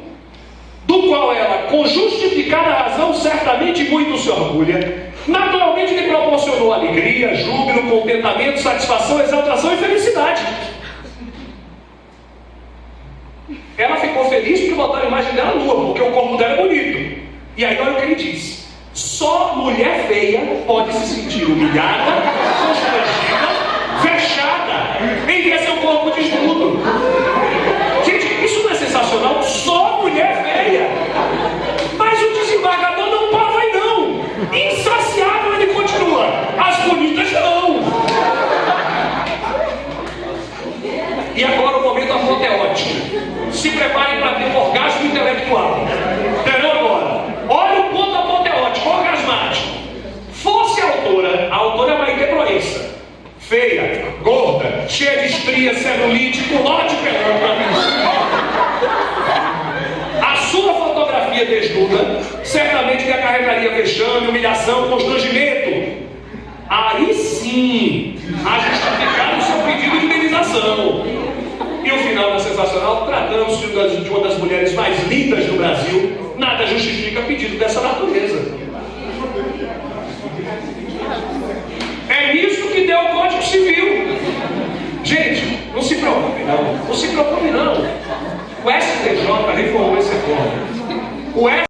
do qual ela, com justificada razão, certamente muito se orgulha, naturalmente lhe proporcionou alegria, júbilo, contentamento, satisfação, exaltação e felicidade. Ela ficou feliz porque botaram a imagem dela nua, porque o corpo dela é bonito. E aí olha o que ele diz: só mulher feia pode se sentir humilhada, constrangida, vexada em ver seu corpo desnudo. Gente, isso não é sensacional? Só mulher feia. Mas o desembargador não para aí não. Insaciável ele continua: as bonitas não. E agora o momento apoteótico. Se preparem para ter um orgasmo intelectual. Terão agora. Olha o ponto apoteótico, orgasmático. Fosse a autora é Maitê Proença, feia, gorda, cheia de estrias, celulite, culote pelota. A sua fotografia desnuda certamente lhe acarretaria vexame, humilhação, constrangimento. Aí sim, a justificar o seu pedido de indenização. E o final é sensacional: tratando-se de uma das mulheres mais lindas do Brasil, nada justifica pedido dessa natureza. É nisso que deu o Código Civil. Gente, não se preocupe não. Não se preocupe não. O STJ reformou esse reforma.